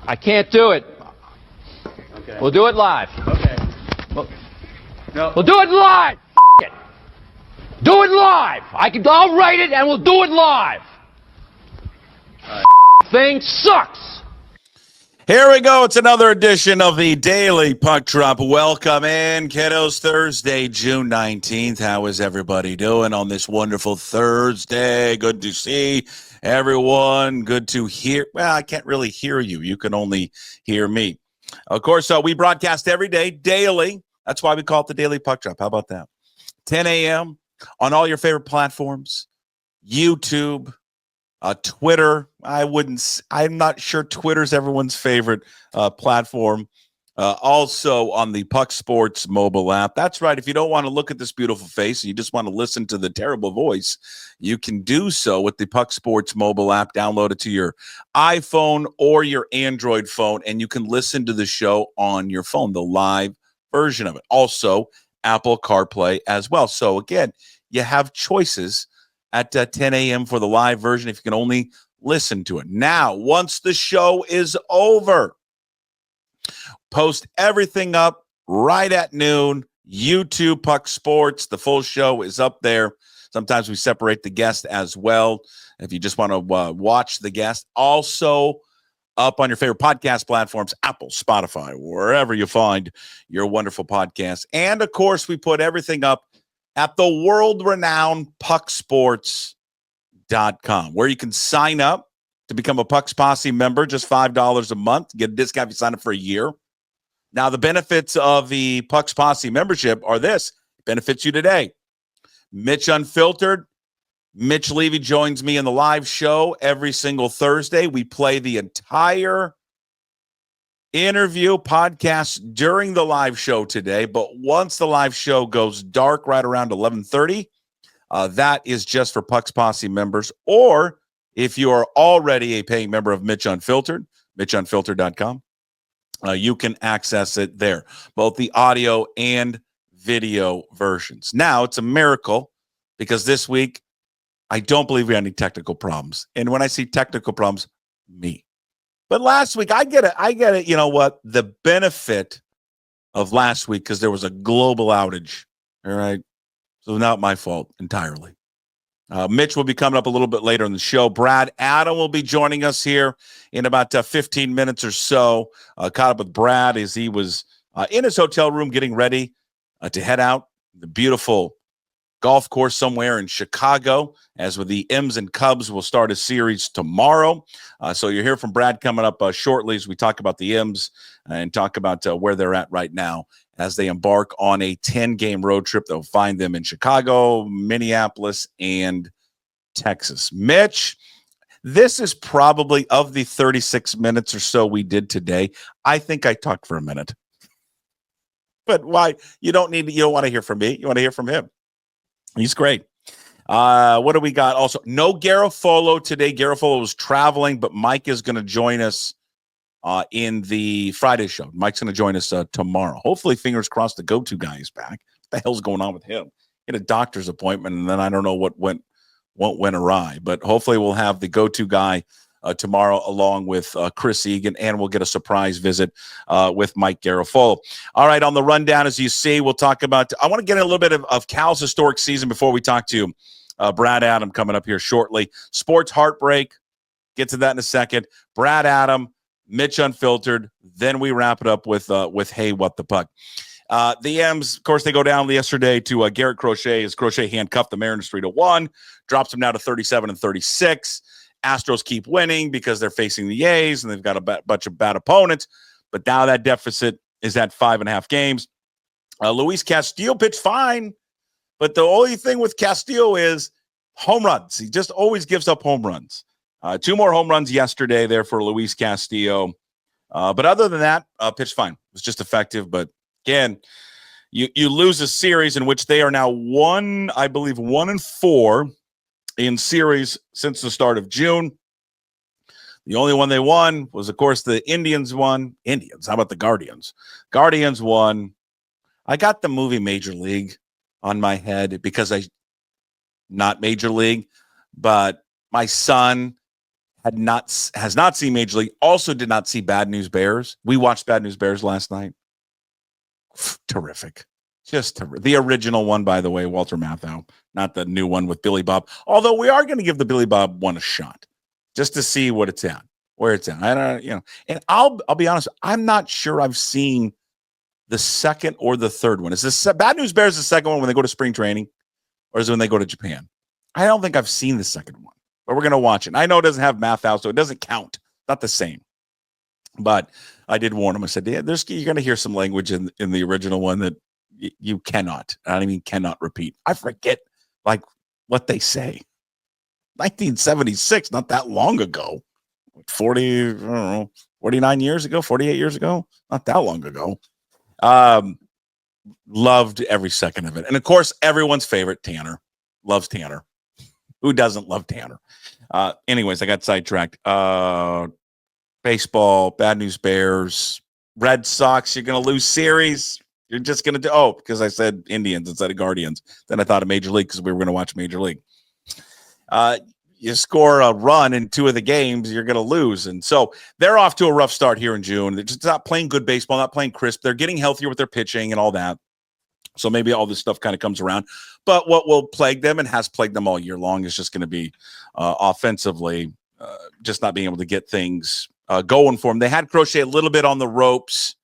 I can't do it. Okay. We'll do it live. Okay. No. We'll do it live. It. Do it live. I'll write it and we'll do it live. Thing sucks. Here we go. It's another edition of the Daily Puck Drop. Welcome in, kiddos. Thursday, June 19th. How is everybody doing on this wonderful Thursday? Good to see everyone. Good to hear. Well, I can't really hear you. You can only hear me. Of course, we broadcast every day, daily. That's why we call it the Daily Puck Drop. How about that? 10 a.m. on all your favorite platforms, YouTube, Twitter. I'm not sure Twitter's everyone's favorite platform. Also on the Puck Sports mobile app. That's right. If you don't want to look at this beautiful face and you just want to listen to the terrible voice, you can do so with the Puck Sports mobile app. Download it to your iPhone or your Android phone, and you can listen to the show on your phone, the live version of it. Also, Apple CarPlay as well. So again, you have choices at 10 a.m. for the live version if you can only listen to it. Now, once the show is over, post everything up right at noon. YouTube, Puck Sports, the full show is up there. Sometimes we separate the guest as well if you just want to watch the guest. Also up on your favorite podcast platforms, Apple, Spotify, wherever you find your wonderful podcasts. And, of course, we put everything up at the world-renowned pucksports.com, where you can sign up to become a Pucks Posse member, just $5 a month. Get a discount if you sign up for a year. Now, the benefits of the Pucks Posse membership are this. Benefits you today. Mitch Unfiltered. Mitch Levy joins me in the live show every single Thursday. We play the entire interview podcast during the live show today, but once the live show goes dark right around 11:30, that is just for Pucks Posse members. Or if you are already a paying member of Mitch Unfiltered, MitchUnfiltered.com, you can access it there, both the audio and video versions. Now, it's a miracle because this week, I don't believe we had any technical problems. And when I see technical problems, me. But last week, I get it. You know what? The benefit of last week, because there was a global outage. All right. So not my fault entirely. Mitch will be coming up a little bit later in the show. Brad Adam will be joining us here in about 15 minutes or so. Caught up with Brad as he was in his hotel room getting ready to head out. The beautiful golf course somewhere in Chicago, as with the M's and Cubs will start a series tomorrow. So you'll hear from Brad coming up shortly as we talk about the M's and talk about where they're at right now as they embark on a 10-game road trip. They'll find them in Chicago, Minneapolis, and Texas. Mitch, this is probably, of the 36 minutes or so we did today, I think I talked for a minute. But why? You don't want to hear from me. You want to hear from him. He's great. What do we got? Also, no Garafolo today. Garafolo was traveling, but Mike is going to join us in the Friday show. Mike's going to join us tomorrow. Hopefully, fingers crossed, the go-to guy is back. What the hell's going on with him? He had a doctor's appointment, and then I don't know what went awry. But hopefully, we'll have the go-to guy tomorrow, along with Chris Egan, and we'll get a surprise visit with Mike Garafolo. All right, on the rundown, as you see, we'll talk about – I want to get in a little bit of Cal's historic season before we talk to Brad Adam coming up here shortly. Sports heartbreak, get to that in a second. Brad Adam, Mitch Unfiltered, then we wrap it up with Hey, What the Puck. The M's, of course, they go down yesterday to Garrett Crochet as Crochet handcuffed the Mariners 3-1, drops them now to 37-36. Astros keep winning because they're facing the A's and they've got a bunch of bad opponents. But now that deficit is at 5.5 games. Luis Castillo pitched fine, but the only thing with Castillo is home runs. He just always gives up home runs. 2 more home runs yesterday there for Luis Castillo. But other than that, pitched fine. It was just effective. But again, you lose a series in which they are now 1-4 in series since the start of June. The only one they won was, of course, the Indians won. Indians, how about the Guardians? Guardians won. I got the movie Major League on my head because not Major League, but my son has not seen Major League, also did not see Bad News Bears. We watched Bad News Bears last night. Terrific. Just the original one, by the way, Walter Matthau, not the new one with Billy Bob. Although we are going to give the Billy Bob one a shot just to see what it's at, where it's at. I don't, and I'll be honest, I'm not sure I've seen the second or the third one. Is this Bad News Bears the second one when they go to spring training, or is it when they go to Japan? I don't think I've seen the second one, but we're going to watch it. I know it doesn't have Matthau, so it doesn't count. Not the same. But I did warn him. I said, yeah, you're going to hear some language in the original one that you cannot, cannot repeat. I forget like what they say. 1976, not that long ago. 49 years ago, 48 years ago, not that long ago. Loved every second of it. And of course, everyone's favorite, Tanner. Loves Tanner. Who doesn't love Tanner? Anyways, I got sidetracked. Baseball, Bad News Bears, Red Sox, you're going to lose series. You're just going to because I said Indians instead of Guardians. Then I thought of Major League because we were going to watch Major League. You score a run in 2 of the games, you're going to lose. And so they're off to a rough start here in June. They're just not playing good baseball, not playing crisp. They're getting healthier with their pitching and all that. So maybe all this stuff kind of comes around. But what will plague them and has plagued them all year long is just going to be offensively just not being able to get things going for them. They had Crochet a little bit on the ropes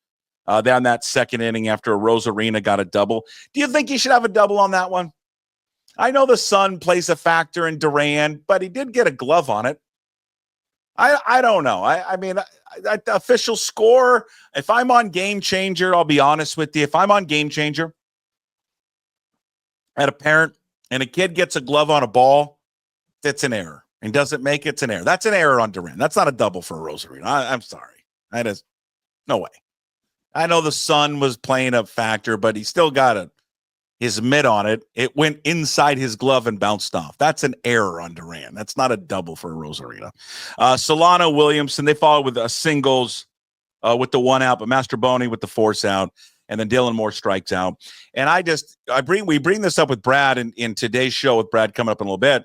down that second inning after a Rosarina got a double. Do you think he should have a double on that one? I know the sun plays a factor in Duran, but he did get a glove on it. I don't know. The official score, if I'm on Game Changer, I'll be honest with you. If I'm on Game Changer at a parent and a kid gets a glove on a ball, that's an error. And doesn't make it's an error. That's an error on Duran. That's not a double for a Rosarina. I'm sorry. That is no way. I know the sun was playing a factor, but he still got his mitt on it. It went inside his glove and bounced off. That's an error on Duran. That's not a double for a Rosarina. Solano, Williamson, they followed with a singles with the 1 out, but Mastroboni with the force out, and then Dylan Moore strikes out. And we bring this up with Brad in today's show with Brad coming up in a little bit.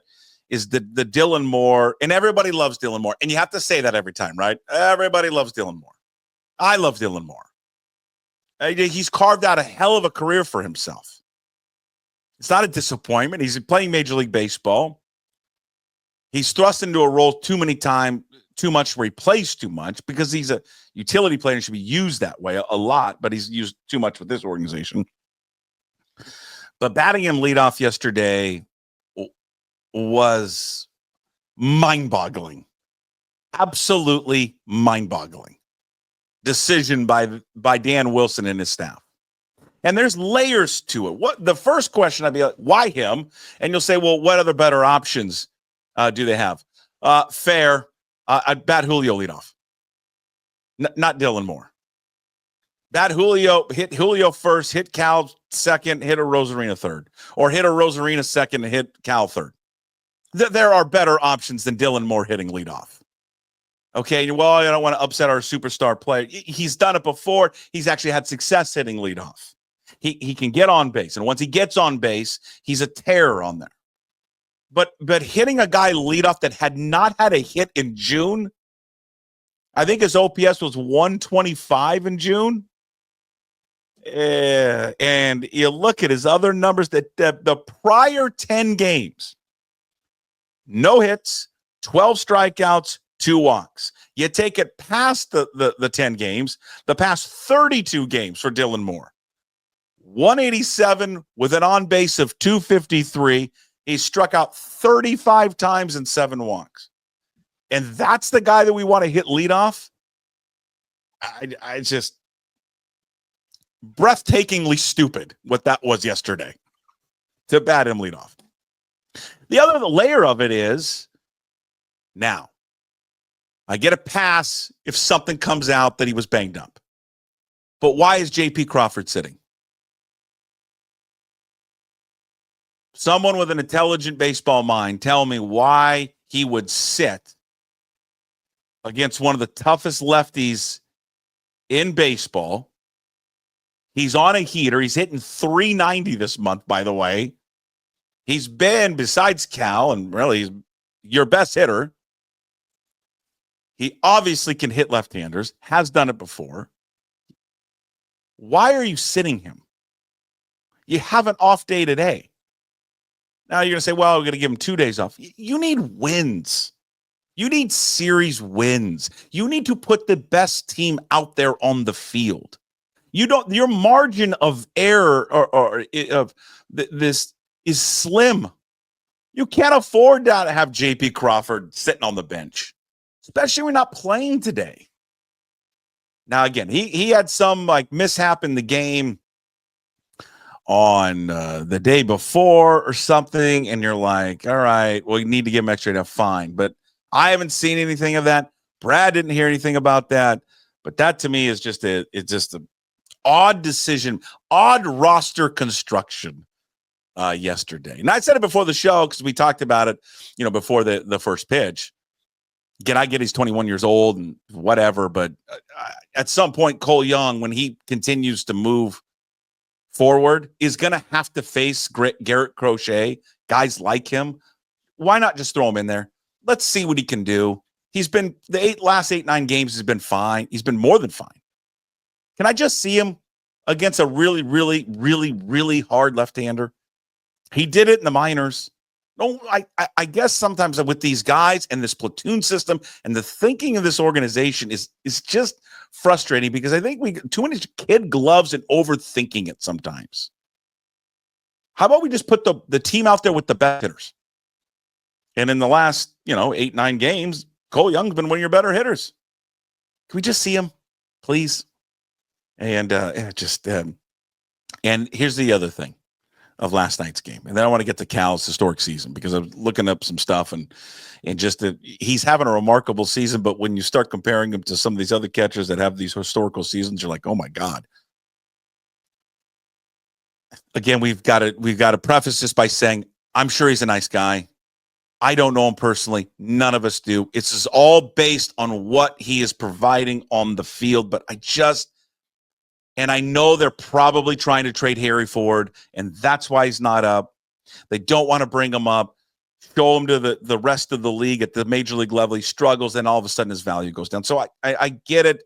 Is the Dylan Moore, and everybody loves Dylan Moore. And you have to say that every time, right? Everybody loves Dylan Moore. I love Dylan Moore. He's carved out a hell of a career for himself. It's not a disappointment. He's playing Major League Baseball. He's thrust into a role too much where he plays too much because he's a utility player and should be used that way a lot, but he's used too much with this organization. But batting him leadoff yesterday was mind-boggling. Absolutely mind-boggling. Decision by Dan Wilson and his staff. And there's layers to it. What the first question I'd be like, why him? And you'll say, well, what other better options do they have? Fair. I'd bat Julio leadoff. Not Dylan Moore. Bat Julio, hit Julio first, hit Cal second, hit a Rosarina third. Or hit a Rosarina second and hit Cal third. There are better options than Dylan Moore hitting leadoff. Okay, well, I don't want to upset our superstar player. He's done it before. He's actually had success hitting leadoff. He can get on base, and once he gets on base, he's a terror on there. But hitting a guy leadoff that had not had a hit in June, I think his OPS was 125 in June. And you look at his other numbers, that the prior 10 games, no hits, 12 strikeouts, 2 walks. You take it past the 10 games, the past 32 games for Dylan Moore. 187 with an on base of 253. He struck out 35 times and 7 walks. And that's the guy that we want to hit leadoff. I just breathtakingly stupid what that was yesterday to bat him leadoff. The other layer of it is now I get a pass if something comes out that he was banged up. But why is J.P. Crawford sitting? Someone with an intelligent baseball mind, tell me why he would sit against one of the toughest lefties in baseball. He's on a heater. He's hitting 390 this month, by the way. He's been, besides Cal, and really he's your best hitter. He obviously can hit left-handers, has done it before. Why are you sitting him? You have an off day today. Now you're going to say, well, we're going to give him 2 days off. You need wins. You need series wins. You need to put the best team out there on the field. Your margin of error or of this is slim. You can't afford to have JP Crawford sitting on the bench, especially when we're not playing today. Now, again, he had some like mishap in the game on the day before or something, and you're like, all right, well, you need to give him extra time, fine. But I haven't seen anything of that. Brad didn't hear anything about that. But that to me is just a odd decision, odd roster construction yesterday. And I said it before the show because we talked about it, before the first pitch. Again, I get he's 21 years old and whatever, but at some point, Cole Young, when he continues to move forward, is going to have to face Garrett Crochet, guys like him. Why not just throw him in there? Let's see what he can do. He's been the last 8-9 games has been fine. He's been more than fine. Can I just see him against a really, really, really, really hard left-hander? He did it in the minors. No, I guess sometimes with these guys and this platoon system and the thinking of this organization is just frustrating because I think we too many kid gloves and overthinking it sometimes. How about we just put the team out there with the best hitters? And in the last, 8-9 games, Cole Young's been one of your better hitters. Can we just see him, please? And and here's the other thing of last night's game. And then I want to get to Cal's historic season because I was looking up some stuff and just he's having a remarkable season. But when you start comparing him to some of these other catchers that have these historical seasons, you're like, oh my God. Again, we've got to preface this by saying, I'm sure he's a nice guy. I don't know him personally. None of us do. It's all based on what he is providing on the field. But and I know they're probably trying to trade Harry Ford, and that's why he's not up. They don't want to bring him up, show him to the rest of the league at the major league level. He struggles, then all of a sudden his value goes down. So I get it,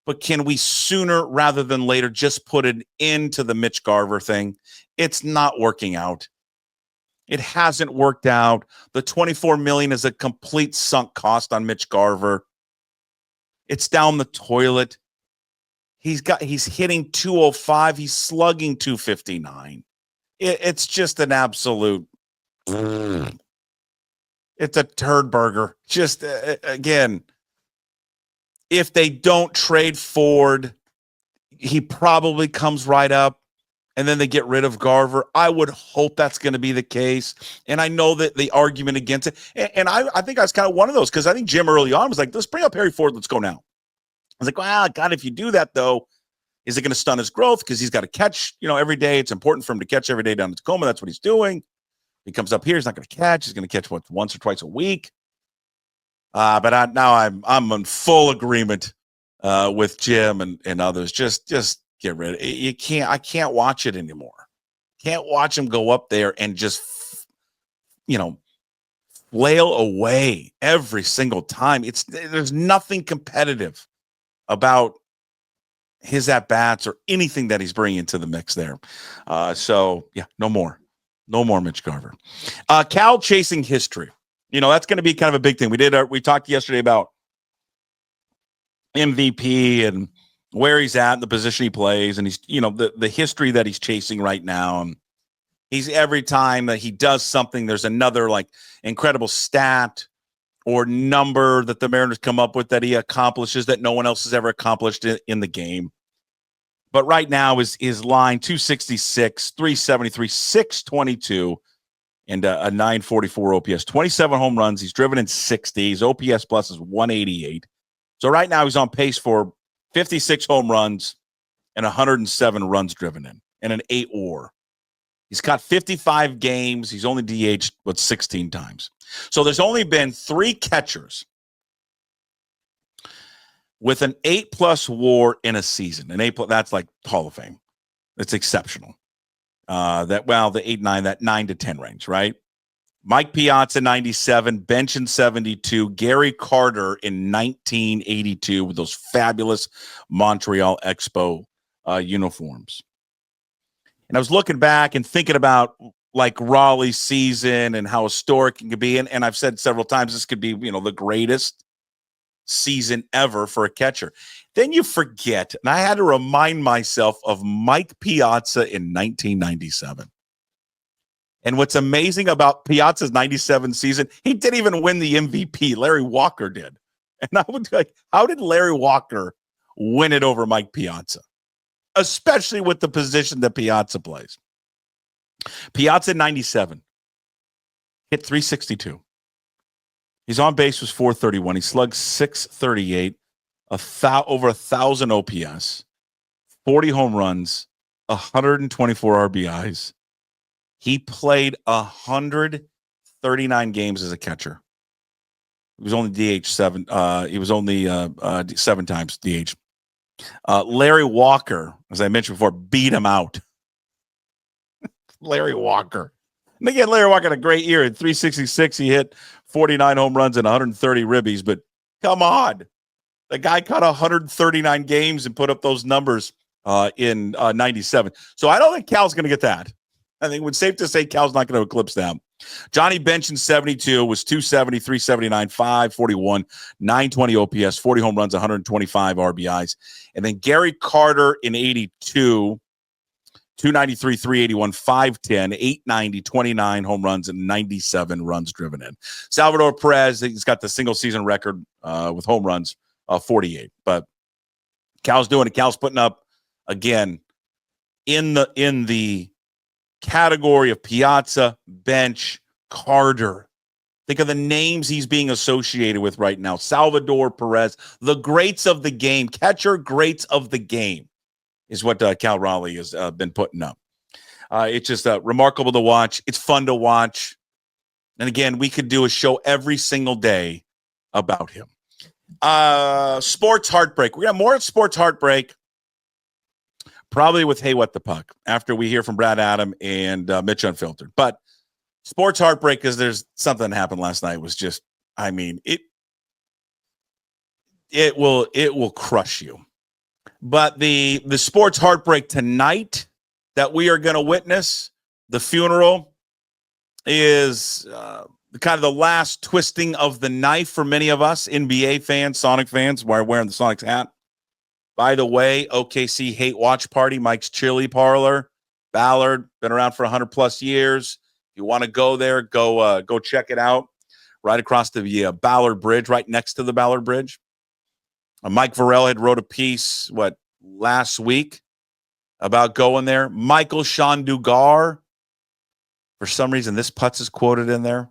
but can we sooner rather than later just put it into the Mitch Garver thing? It's not working out. It hasn't worked out. The $24 million is a complete sunk cost on Mitch Garver. It's down the toilet. He's hitting 205. He's slugging 259. It's just an absolute. It's a turd burger. Just again, if they don't trade Ford, he probably comes right up, and then they get rid of Garver. I would hope that's going to be the case. And I know that the argument against it, and I think I was kind of one of those because I think Jim early on was like, let's bring up Harry Ford. Let's go now. I was like, well, God, if you do that, though, is it going to stun his growth? Because he's got to catch, every day. It's important for him to catch every day down in Tacoma. That's what he's doing. He comes up here. He's not going to catch. He's going to catch once or twice a week. But now I'm in full agreement with Jim and others. Just get rid of it. You can't. I can't watch it anymore. Can't watch him go up there and just, flail away every single time. There's nothing competitive about his at-bats or anything that he's bringing to the mix there. So, yeah, no more Mitch Garver. Cal chasing history. That's going to be kind of a big thing. We talked yesterday about MVP and where he's at, the position he plays, and he's, the history that he's chasing right now. And he's every time that he does something, there's another like incredible stat or number that the Mariners come up with that he accomplishes that no one else has ever accomplished in the game. But right now is line 266, 373, 622, and a 944 OPS. 27 home runs. He's driven in 60. His OPS plus is 188. So right now he's on pace for 56 home runs and 107 runs driven in and an 8 WAR. He's got 55 games. He's only DH'd 16 times. So there's only been 3 catchers with an 8+ WAR in a season. An 8+, that's like Hall of Fame. It's exceptional. The 8-9, that 9 to 10 range, right? Mike Piazza, 97, bench in 72, Gary Carter in 1982 with those fabulous Montreal Expo uniforms. And I was looking back and thinking about like Raleigh's season and how historic it could be. And I've said several times, this could be, the greatest season ever for a catcher. Then you forget, and I had to remind myself of Mike Piazza in 1997. And what's amazing about Piazza's 97 season, he didn't even win the MVP. Larry Walker did. And I would like, how did Larry Walker win it over Mike Piazza? Especially with the position that Piazza plays. Piazza in 97 hit 362. His on base was 431. He slugged 638, over 1,000 OPS, 40 home runs, 124 RBIs. He played 139 games as a catcher. He was only DH seven. He was only 7 times DH. Larry Walker, as I mentioned before, beat him out. Larry Walker. And again, Larry Walker had a great year. In 366, he hit 49 home runs and 130 ribbies. But come on. The guy caught 139 games and put up those numbers in 97. So I don't think Cal's going to get that. I think it's safe to say Cal's not going to eclipse them. Johnny Bench in 72 was 270, 379, 541, 920 OPS, 40 home runs, 125 RBIs. And then Gary Carter in 82, 293, 381, 510, 890, 29 home runs, and 97 runs driven in. Salvador Perez, he's got the single season record with home runs, 48. But Cal's doing it. Cal's putting up, again, in the category of Piazza, Bench, Carter. Think of the names he's being associated with right now. Salvador Perez, the greats of the game, catcher greats of the game is what Cal Raleigh has been putting up. It's just remarkable to watch. It's fun to watch. And again, we could do a show every single day about him. Sports heartbreak. We got more sports heartbreak. Probably with Hey What the Puck after we hear from Brad Adam and Mitch Unfiltered. But sports heartbreak because there's something that happened last night was just, I mean, it will crush you. But the sports heartbreak tonight that we are going to witness, the funeral, is kind of the last twisting of the knife for many of us NBA fans, Sonic fans, while wearing the Sonics hat. By the way, OKC Hate Watch Party, Mike's Chili Parlor, Ballard, been around for 100+ years. If you want to go there, go check it out. Right across the Ballard Bridge, right next to the Ballard Bridge. Mike Varell had wrote a piece, last week about going there. Michael Shandugar, for some reason, this Putz is quoted in there.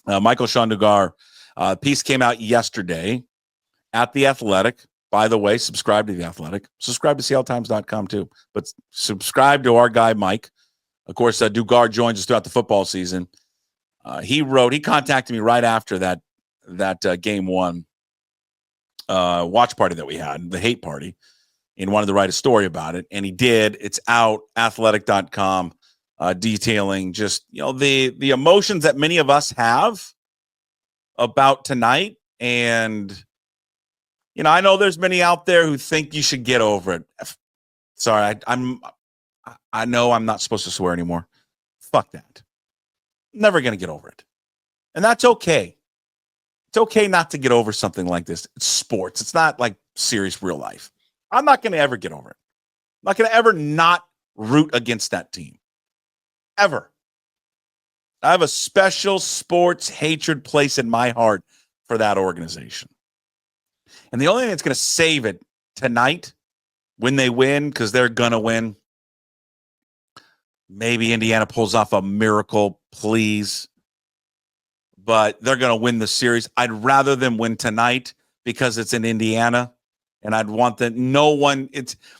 Michael Shandugar, piece came out yesterday at The Athletic. By the way, subscribe to The Athletic. Subscribe to CLTimes.com too. But subscribe to our guy, Mike. Of course, Dugar joins us throughout the football season. He contacted me right after that game one watch party that we had, the hate party, and wanted to write a story about it. And he did. It's out, athletic.com, detailing just, the emotions that many of us have about tonight. And I know there's many out there who think you should get over it. Sorry, I know I'm not supposed to swear anymore. Fuck that. Never going to get over it. And that's okay. It's okay not to get over something like this. It's sports. It's not like serious real life. I'm not going to ever get over it. I'm not going to ever not root against that team. Ever. I have a special sports hatred place in my heart for that organization. And the only thing that's going to save it tonight when they win, because they're going to win, maybe Indiana pulls off a miracle, please. But they're going to win the series. I'd rather them win tonight because it's in Indiana. And I'd want that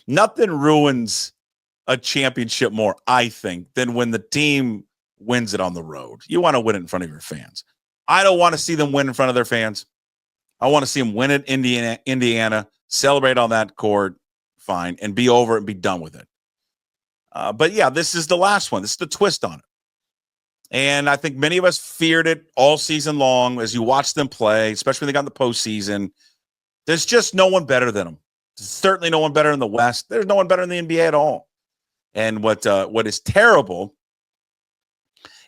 nothing ruins a championship more, I think, than when the team wins it on the road. You want to win it in front of your fans. I don't want to see them win in front of their fans. I want to see them win it in Indiana, celebrate on that court, fine, and be over and be done with it. But yeah, this is the last one. This is the twist on it. And I think many of us feared it all season long as you watch them play, especially when they got in the postseason. There's just no one better than them. Certainly no one better in the West. There's no one better in the NBA at all. And what is terrible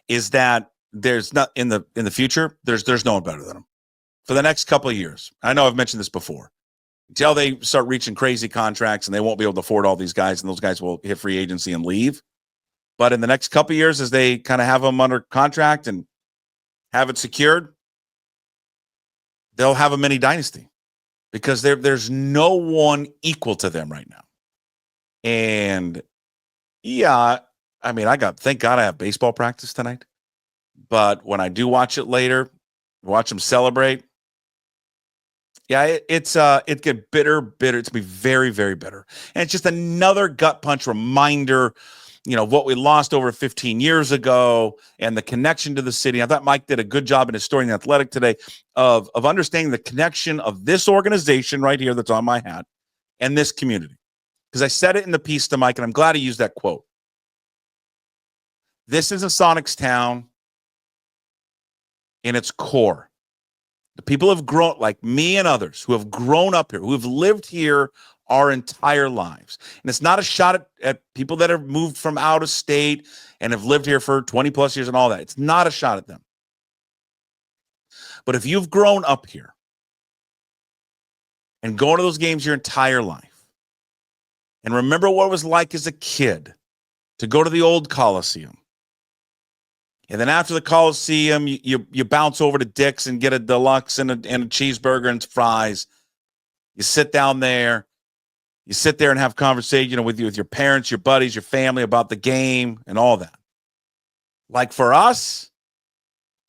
is that there's not in the future, there's no one better than them for the next couple of years. I know I've mentioned this before. Until they start reaching crazy contracts and they won't be able to afford all these guys, and those guys will hit free agency and leave. But in the next couple of years, as they kind of have them under contract and have it secured, they'll have a mini dynasty because there's no one equal to them right now. And yeah, I mean, thank God I have baseball practice tonight. But when I do watch it later, watch them celebrate. Yeah, it get bitter. It's gonna be very, very bitter. And it's just another gut punch reminder, of what we lost over 15 years ago and the connection to the city. I thought Mike did a good job in his story in The Athletic today of understanding the connection of this organization right here that's on my hat and this community. Because I said it in the piece to Mike, and I'm glad he used that quote. This is a Sonics town in its core. The people have grown, like me and others, who have grown up here, who have lived here our entire lives. And it's not a shot at people that have moved from out of state and have lived here for 20 plus years and all that. It's not a shot at them. But if you've grown up here and going to those games your entire life and remember what it was like as a kid to go to the old Coliseum, and then after the Coliseum, you bounce over to Dick's and get a deluxe and a cheeseburger and fries. You sit down there. You sit there and have conversation with your parents, your buddies, your family about the game and all that. Like for us,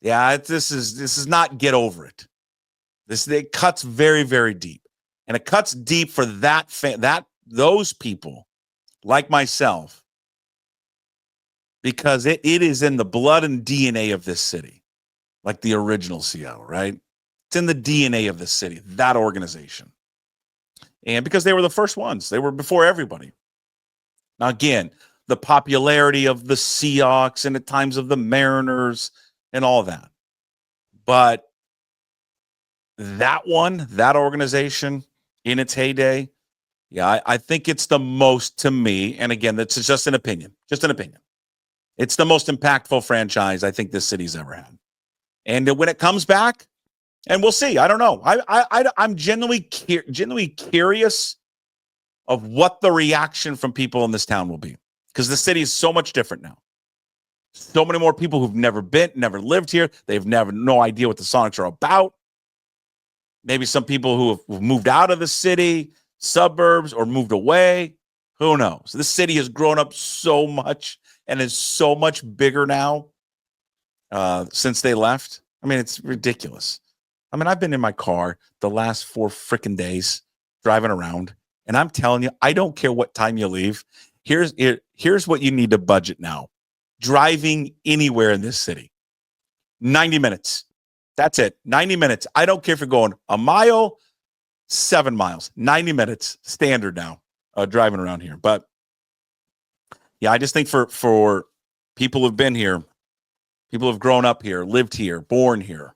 yeah, this is not get over it. It cuts very, very deep, and it cuts deep for those people like myself. Because it is in the blood and DNA of this city, like the original Seattle, right? It's in the DNA of the city, that organization. And because they were the first ones, they were before everybody. Now, again, the popularity of the Seahawks and at times of the Mariners and all that. But that organization in its heyday, yeah, I think it's the most to me. And again, that's just an opinion, It's the most impactful franchise I think this city's ever had. And when it comes back, and we'll see, I don't know. I'm genuinely curious of what the reaction from people in this town will be. Because the city is so much different now. So many more people who've never never lived here. They've no idea what the Sonics are about. Maybe some people who have moved out of the city, suburbs, or moved away. Who knows? This city has grown up so much and is so much bigger now since they left. I mean, it's ridiculous. I mean, I've been in my car the last 4 freaking days driving around, and I'm telling you, I don't care what time you leave. Here's what you need to budget now. Driving anywhere in this city. 90 minutes. That's it. 90 minutes. I don't care if you're going a mile, 7 miles. 90 minutes. Standard now, driving around here. But yeah, I just think for people who've been here, people who've grown up here, lived here, born here,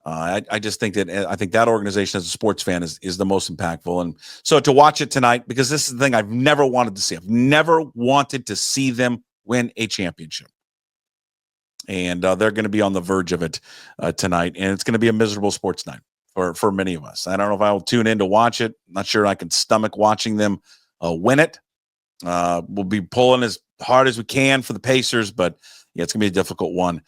I just think that organization as a sports fan is the most impactful. And so to watch it tonight, because this is the thing I've never wanted to see. I've never wanted to see them win a championship. And they're going to be on the verge of it tonight. And it's going to be a miserable sports night for many of us. I don't know if I will tune in to watch it. I'm not sure I can stomach watching them win it. We'll be pulling as hard as we can for the Pacers, but yeah, it's going to be a difficult one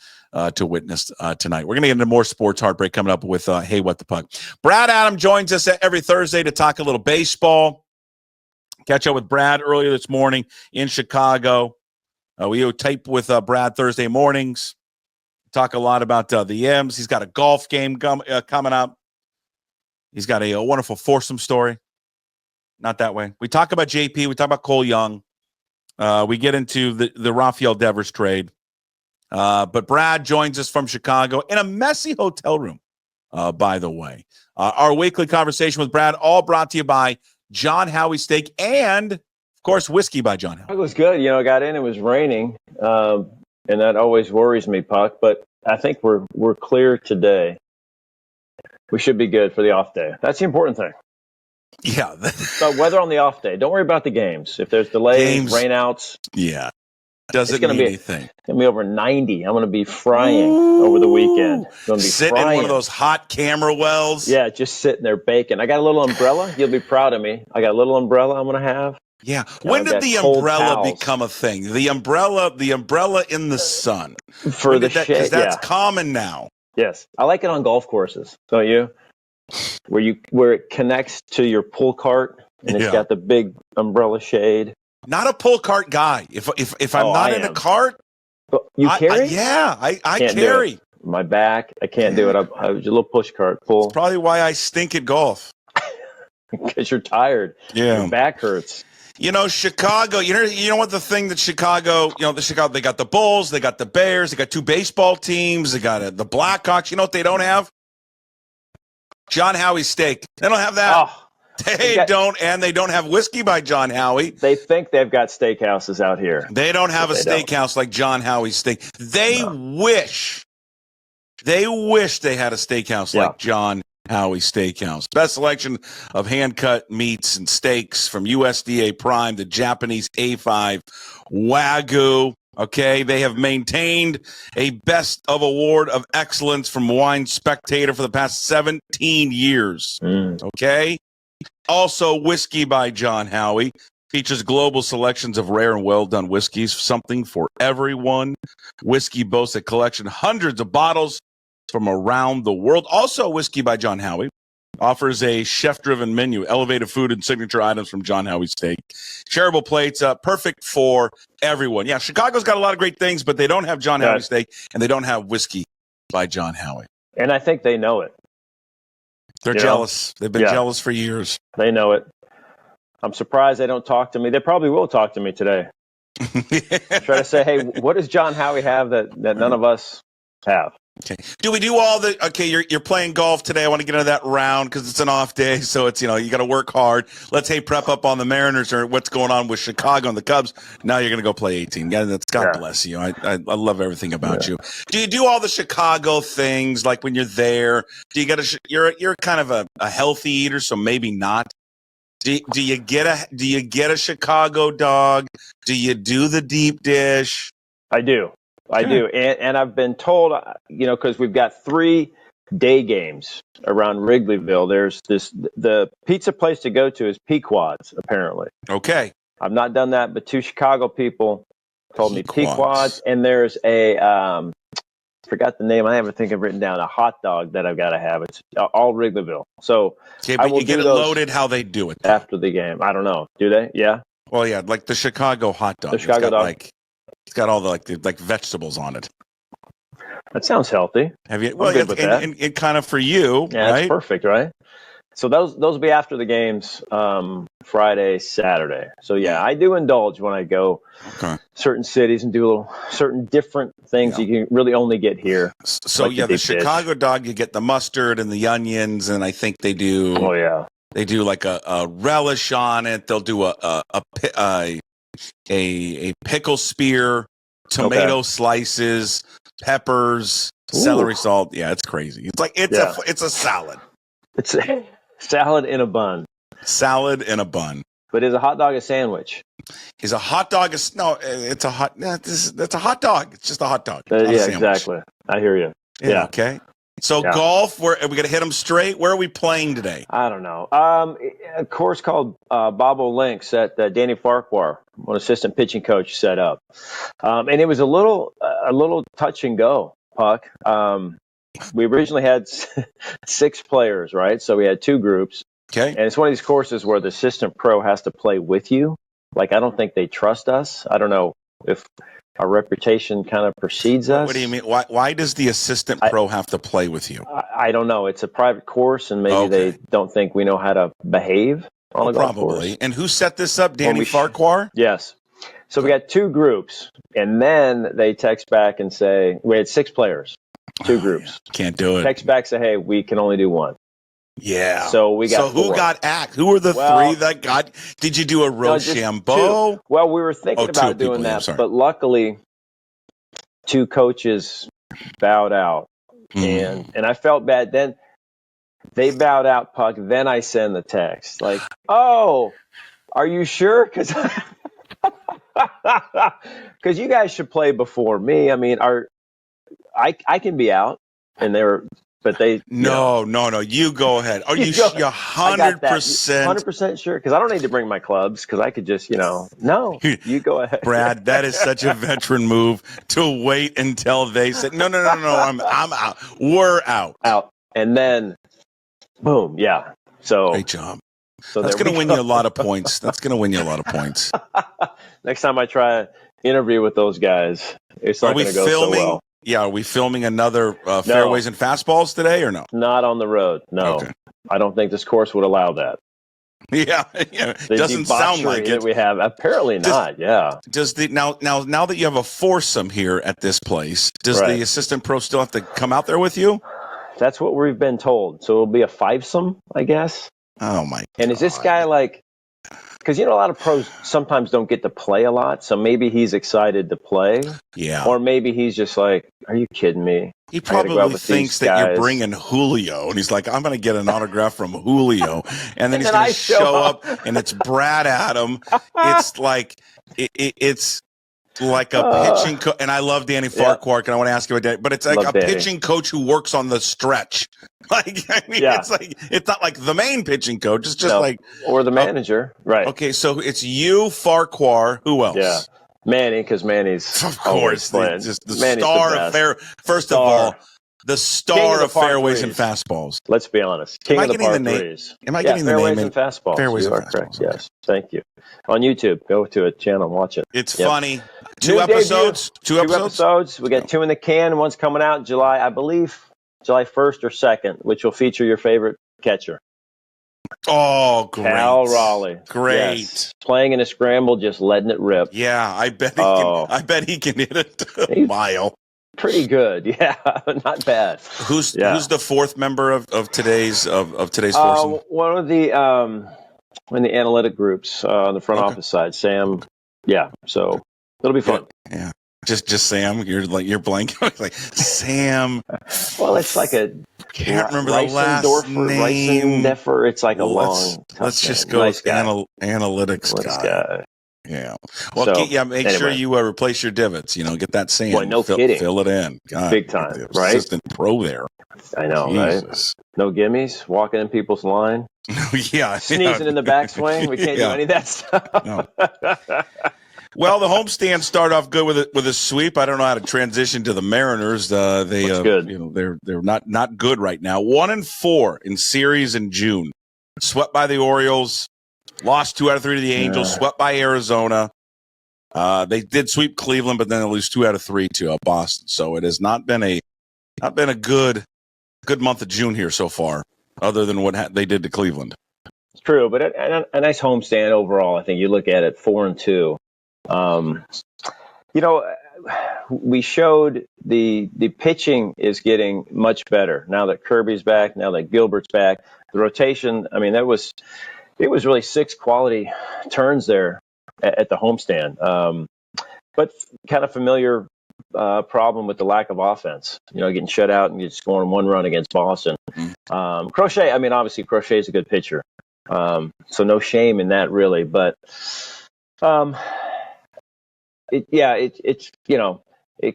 to witness tonight. We're going to get into more sports heartbreak coming up with Hey, What the Puck. Brad Adam joins us every Thursday to talk a little baseball. Catch up with Brad earlier this morning in Chicago. We tape with Brad Thursday mornings. Talk a lot about the M's. He's got a golf game coming up. He's got a wonderful foursome story. Not that way. We talk about JP. We talk about Cole Young. We get into the Rafael Devers trade. But Brad joins us from Chicago in a messy hotel room, by the way. Our weekly conversation with Brad, all brought to you by John Howie Steak and, of course, whiskey by John Howie. It was good. I got in. It was raining. and that always worries me, Puck. But I think we're clear today. We should be good for the off day. That's the important thing. Yeah. So weather on the off day. Don't worry about the games. If there's delays, rainouts. Yeah. Doesn't mean anything. It's going to be over 90. I'm going to be frying over the weekend. Going to be sitting in one of those hot camera wells. Yeah, just sitting there baking. I got a little umbrella. You'll be proud of me. I got a little umbrella I'm going to have. Yeah. When did the umbrella become a thing? The umbrella in the sun. For the shade, because that's common now. Yes. I like it on golf courses, don't you? Where it connects to your pull cart and it's got the big umbrella shade. Not a pull cart guy. If I'm not in a cart, you carry? I carry my back. I can't do it. I was a little push cart pull. That's probably why I stink at golf. Because you're tired. Yeah, your back hurts. You know, Chicago. You know what the thing that Chicago. They got the Bulls, they got the Bears, they got 2 baseball teams, they got the Blackhawks. You know what they don't have? John Howie's steak. They don't have that. Oh. They don't have whiskey by John Howie. They think they've got steakhouses out here. They don't have a steakhouse like John Howie's steak. They wish they had a steakhouse like John Howie's Steakhouse. Best selection of hand-cut meats and steaks from USDA Prime to Japanese A5 Wagyu. Okay, they have maintained a Best of Award of Excellence from Wine Spectator for the past 17 years. Okay? Also, Whiskey by John Howie features global selections of rare and well-done whiskeys, something for everyone. Whiskey boasts a collection of hundreds of bottles from around the world. Also, Whiskey by John Howie offers a chef-driven menu, elevated food and signature items from John Howie's Steak. Shareable plates, perfect for everyone. Yeah, Chicago's got a lot of great things, but they don't have John Howie's Steak, and they don't have Whiskey by John Howie. And I think they know it. They're jealous. They've been jealous for years. They know it. I'm surprised they don't talk to me. They probably will talk to me today. Try to say, hey, what does John Howie have that none of us have? Okay. Do we do all the? Okay, you're playing golf today. I want to get into that round because it's an off day, so it's you got to work hard. Let's prep up on the Mariners or what's going on with Chicago and the Cubs. Now you're going to go play 18. God bless you. I love everything about you. Do you do all the Chicago things like when you're there? Do you get you're kind of a healthy eater, so maybe not. Do you get a Chicago dog? Do you do the deep dish? I do. I do. And I've been told, because we've got 3 day games around Wrigleyville. There's the pizza place to go to is Pequod's, apparently. Okay. I've not done that, but 2 Chicago people told me Pequod's. And there's I forgot the name. I haven't think I've written down a hot dog that I've got to have. It's all Wrigleyville. So but you get it loaded how they do it. After the game. I don't know. Do they? Yeah. Well, yeah, like the Chicago hot dog. The Chicago dog. It's got all the vegetables on it. That sounds healthy. Have you? Well, and kind of for you, yeah, right? That's perfect, right? So those will be after the games, Friday, Saturday. So yeah, I do indulge when I go certain cities and do certain different things you can really only get here. So like the Chicago dog, you get the mustard and the onions, and I think they do. Oh yeah, they do like a relish on it. They'll do a pickle spear, tomato slices, peppers, celery salt. Yeah, it's crazy. It's like it's a salad. It's a salad in a bun. Salad in a bun. But is a hot dog a sandwich? Is a hot dog it's a hot that's a hot dog. It's just a hot dog. Yeah, exactly. I hear you. Yeah. Okay. So golf, are we going to hit them straight? Where are we playing today? I don't know. A course called Bobo Links that Danny Farquhar, one assistant pitching coach, set up, and it was a little touch and go, Puck. We originally had 6 players, right? So we had 2 groups. Okay. And it's one of these courses where the assistant pro has to play with you. Like, I don't think they trust us. I don't know if our reputation kind of precedes us. What do you mean? Why does the assistant pro have to play with you? I don't know. It's a private course, and maybe they don't think we know how to behave on a golf course. And who set this up? Danny Farquhar? Yes. So we got 2 groups, and then they text back and say, we had 6 players, 2 groups. Can't do it. Text back, say, hey, we can only do 1. Yeah. So we got. So who 4. got act? Who were the 3 that got? Did you do a Rochambeau? Well, we were thinking about doing that, but luckily, two coaches bowed out, and I felt bad. Then they bowed out, Puck. Then I send the text like, "Oh, are you sure? Because you guys should play before me. I mean, I can be out, and but they no. You go ahead. Are you 100%? 100% sure? Because I don't need to bring my clubs. Because I could just no. You go ahead, Brad. That is such a veteran move to wait until they said no. I'm out. We're out. And then boom, yeah. So great job. So that's going to win you a lot of points. That's going to win you a lot of points. Next time I try an interview with those guys, it's not going to go so well. Yeah, are we filming another fairways and fastballs today or no? Not on the road. No, okay. I don't think this course would allow that. Yeah. Doesn't sound like it. That we have apparently not. Yeah. Does the now that you have a foursome here at this place, does the assistant pro still have to come out there with you? That's what we've been told. So it'll be a fivesome, I guess. Oh my! And is this guy like? Because a lot of pros sometimes don't get to play a lot, so maybe he's excited to play. Yeah. Or maybe he's just like, "Are you kidding me?" He probably thinks that you're bringing Julio, and he's like, "I'm going to get an autograph from Julio," and then he's going to show up, and it's Brad Adam. It's like it's like a pitching coach, and I love Danny Farquhar, and I want to ask you about that, but it's like a pitching coach who works on the stretch. Like, I mean, it's not like the main pitching coach. It's just or the manager, right? Okay, so it's you, Farquhar. Who else? Yeah, Manny, because Manny's of course just the star of fair. First of all, the star of fairways and fastballs. Let's be honest. King of the par threes. Am I getting the name? Fairways and fastballs. Fairways and fastballs. Correct. Yes, thank you. On YouTube, go to a channel and watch it. It's funny. Two episodes. Two episodes. We got two in the can. One's coming out in July, I believe. July 1st or 2nd, which will feature your favorite catcher. Oh, great. Cal Raleigh. Great. Yes. Playing in a scramble, just letting it rip. Yeah, I bet he can hit it a mile. Pretty good. Yeah, not bad. Who's the fourth member of today's foursome? One of the analytic groups on the front office side, Sam. Yeah, so it'll be fun. Yeah. Just Sam. You're blank. Like Sam. Well, it's like a can't remember the last name. It's like a long. Let's just go with analytics guy. Yeah. Well, make sure you replace your divots. Get that sand. Boy, no kidding. Fill it in. God, big time. Right. Assistant pro there. I know, Jesus. Right? No gimmies. Walking in people's line. Yeah. Sneezing in the backswing. We can't do any of that stuff. No. Well, the homestand started off good with a sweep. I don't know how to transition to the Mariners. Good. They're not good right now. 1-4 in series in June. Swept by the Orioles. Lost 2 out of 3 to the Angels. Swept by Arizona. They did sweep Cleveland, but then they lose 2 out of 3 to Boston. So it has not been a good month of June here so far, other than what they did to Cleveland. It's true, but a nice homestand overall. I think you look at it 4-2. We showed the pitching is getting much better now that Kirby's back, now that Gilbert's back. The rotation, I mean, it was really 6 quality turns there at the homestand. But kind of familiar problem with the lack of offense. Getting shut out and just scoring 1 run against Boston. Crochet, I mean, obviously Crochet is a good pitcher, so no shame in that really, but. It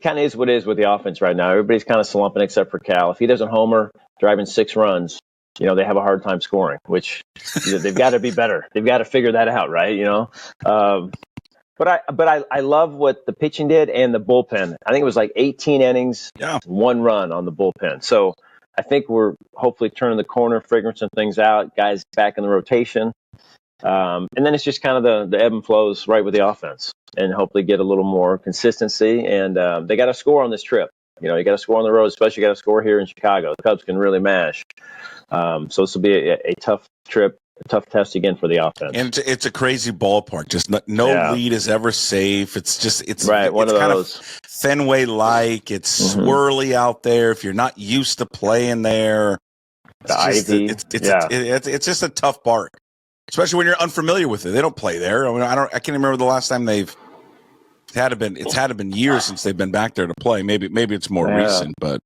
kind of is what it is with the offense right now. Everybody's kind of slumping except for Cal. If he doesn't homer, driving 6 runs, they have a hard time scoring, which they've got to be better. They've got to figure that out, right? But I love what the pitching did and the bullpen. I think it was like 18 innings, 1 run on the bullpen. So I think we're hopefully turning the corner, figuring some things out. Guys back in the rotation. And then it's just kind of the ebb and flows right with the offense and hopefully get a little more consistency. And they got to score on this trip. You got to score on the road, especially you got to score here in Chicago. The Cubs can really mash. So this will be a tough trip, a tough test again for the offense. And it's a crazy ballpark. Just no lead is ever safe. It's right. One it's of kind those. Of Fenway-like. It's swirly out there. If you're not used to playing there, it's just a tough park. Especially when you're unfamiliar with it. They don't play there. I can't remember the last time they've It's had to been years since they've been back there to play. Maybe it's more recent, but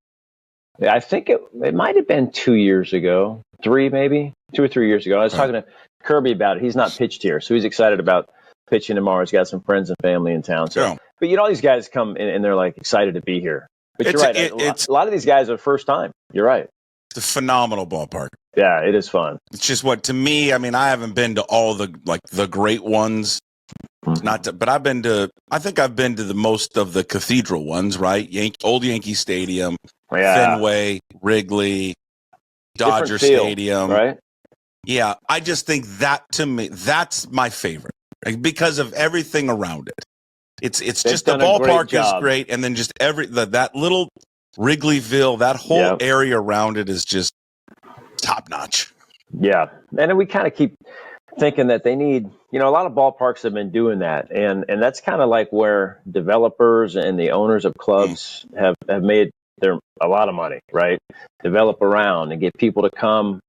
yeah, I think it might have been 2 years ago, 3 maybe 2 or 3 years ago. I was talking to Kirby about it. He's not pitched here, so he's excited about pitching tomorrow. He's got some friends and family in town. So, yeah. but all these guys come in and they're like excited to be here. But you're right. A lot of these guys are first time. You're right. It's a phenomenal ballpark. Yeah, it is fun. It's just to me. I mean, I haven't been to all the great ones. But I think I've been to the most of the cathedral ones, right? Old Yankee Stadium, Fenway, Wrigley, Dodger Stadium, right? Yeah, I just think that to me, that's my favorite because of everything around it. It's just the ballpark is great, and then just that little Wrigleyville, that whole area around it is just top notch. Yeah, and then we kind of keep thinking that they need, a lot of ballparks have been doing that, and that's kind of like where developers and the owners of clubs have made a lot of money, right? Develop around and get people to come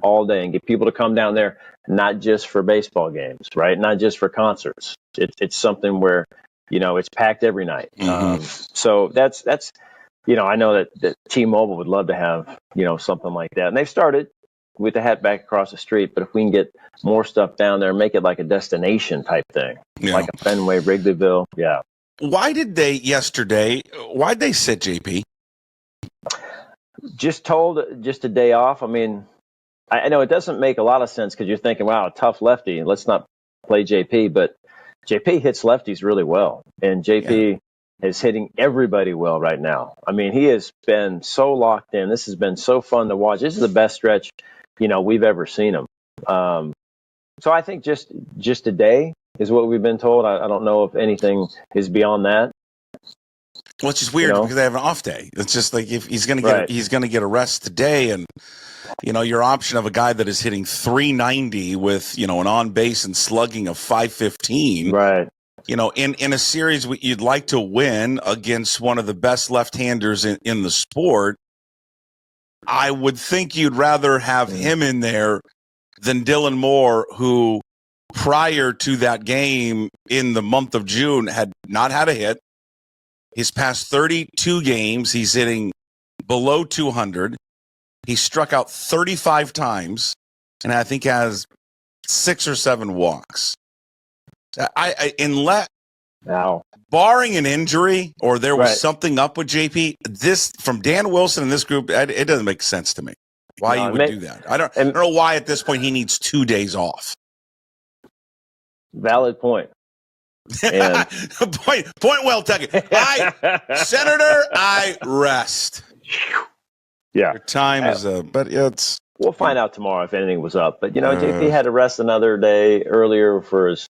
all day and get people to come down there, not just for baseball games, right? Not just for concerts. It's something where, it's packed every night. So that's I know that T-Mobile would love to have, something like that. And they've started with the hat back across the street, but if we can get more stuff down there, make it like a destination type thing, like a Fenway, Wrigleyville. Yeah. Why'd they sit JP? Just a day off. I mean, I know it doesn't make a lot of sense because you're thinking, wow, tough lefty. Let's not play JP, but JP hits lefties really well. And JP is hitting everybody well right now. I mean, he has been so locked in. This has been so fun to watch. This is the best stretch, we've ever seen him. So I think just a day is what we've been told. I don't know if anything is beyond that. Well, it's just weird because they have an off day. It's just like if he's going to get a rest today, and your option of a guy that is hitting 390 with an on base and slugging of 515, right? In a series you'd like to win against one of the best left-handers in the sport, I would think you'd rather have him in there than Dylan Moore, who prior to that game in the month of June had not had a hit. His past 32 games, he's hitting below 200. He struck out 35 times, and I think has 6 or 7 walks. Barring an injury or there was something up with JP, this from Dan Wilson and this group, it doesn't make sense to me. Why you would do that? I don't know why at this point he needs 2 days off. Valid point. And point well taken. Senator, I rest. Yeah. Your time is but it's. We'll find out tomorrow if anything was up. But JP had to rest another day earlier for his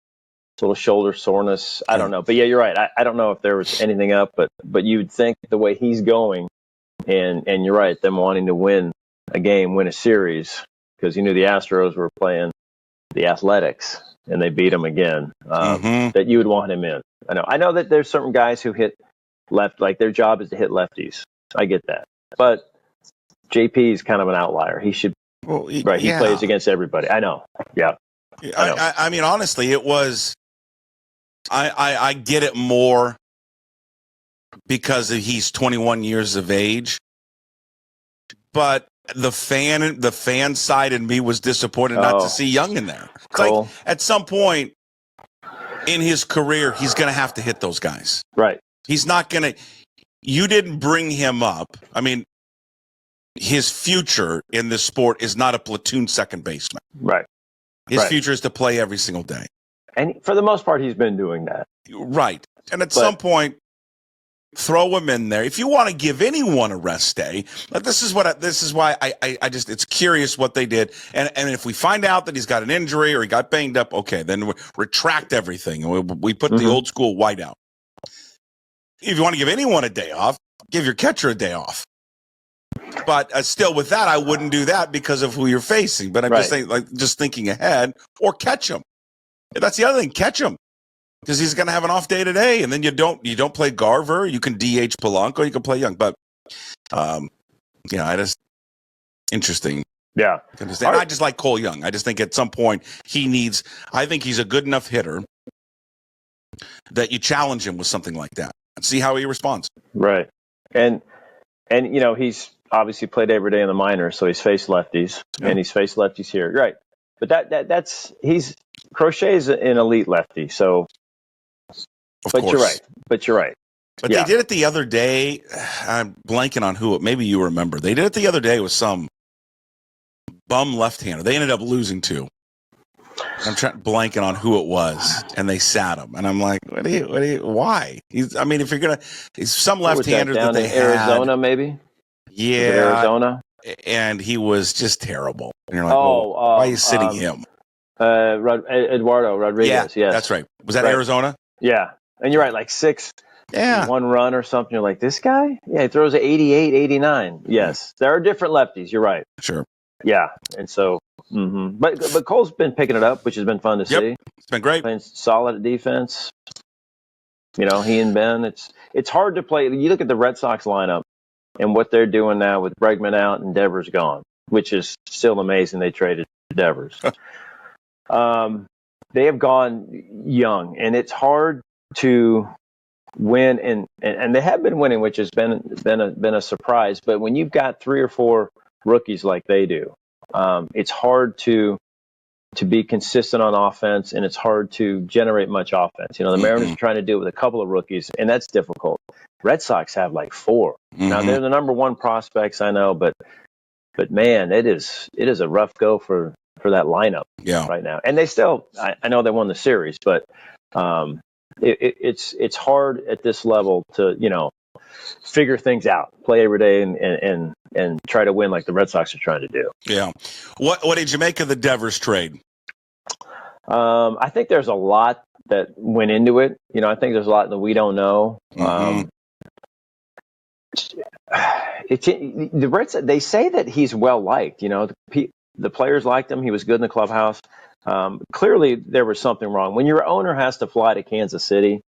little shoulder soreness. I don't know. But yeah, you're right. I don't know if there was anything up, but you'd think the way he's going, and you're right, them wanting to win a game, win a series, because the Astros were playing the Athletics and they beat them again, that you would want him in. I know that there's certain guys who hit left, like their job is to hit lefties. I get that. But JP is kind of an outlier. He should, he plays against everybody. I know. Yeah. I mean, honestly, it was, I get it more because he's 21 years of age, but the fan side in me was disappointed not to see Young in there. It's like at some point in his career, he's going to have to hit those guys. Right. He's not going to, you didn't bring him up. I mean, his future in this sport is not a platoon second baseman. Right. His future is to play every single day. And for the most part, he's been doing that. Right. And at some point, throw him in there. If you want to give anyone a rest day, this is why I just, it's curious what they did. And if we find out that he's got an injury or he got banged up, okay, then we retract everything. And we put the old school white out. If you want to give anyone a day off, give your catcher a day off. But still, with that, I wouldn't do that because of who you're facing. But I'm just thinking ahead, or catch him. That's the other thing, catch him, because he's going to have an off day today, and then you don't play Garver. You can DH Polanco. You can play Young, but interesting. Yeah, I just like Cole Young. I just think at some point I think he's a good enough hitter that you challenge him with something like that and see how he responds. Right. And he's obviously played every day in the minors, so he's faced lefties and he's faced lefties here. Right. But Crochet's an elite lefty, so Of course. You're right. But they did it the other day. I'm blanking on who. Maybe you remember. They did it the other day with some bum left-hander. They ended up losing to. I'm blanking on who it was, and they sat him. And I'm like, why? If you're gonna, he's some left-hander that they had. Arizona, maybe. Yeah, Arizona, and he was just terrible. And you're like, why are you sitting him? Eduardo Rodriguez. Yeah, yes, that's right. Was that Arizona? Yeah, and you're right. Like 1 run or something. You're like, this guy? Yeah, he throws at 88, 89. Yes, there are different lefties. You're right. Sure. Yeah, and so, but Cole's been picking it up, which has been fun to see. It's been great. Playing solid at defense. He and Ben. It's hard to play. You look at the Red Sox lineup and what they're doing now with Bregman out and Devers gone, which is still amazing. They traded Devers. They have gone young, and it's hard to win, and they have been winning, which has been a surprise. But when you've got 3 or 4 rookies like they do, it's hard to be consistent on offense, and it's hard to generate much offense. The Mariners are trying to do it with a couple of rookies, and that's difficult. Red Sox have like 4. Now they're the number 1 prospects, I know, but man, it is a rough go for that lineup right now. And they still, I know they won the series, but it's hard at this level to figure things out, play every day, and try to win like the Red Sox are trying to do. Yeah. What did you make of the Devers trade? I think there's a lot that went into it. I think there's a lot that we don't know. The Reds, they say that he's well liked. The players liked him. He was good in the clubhouse. Clearly, there was something wrong. When your owner has to fly to Kansas City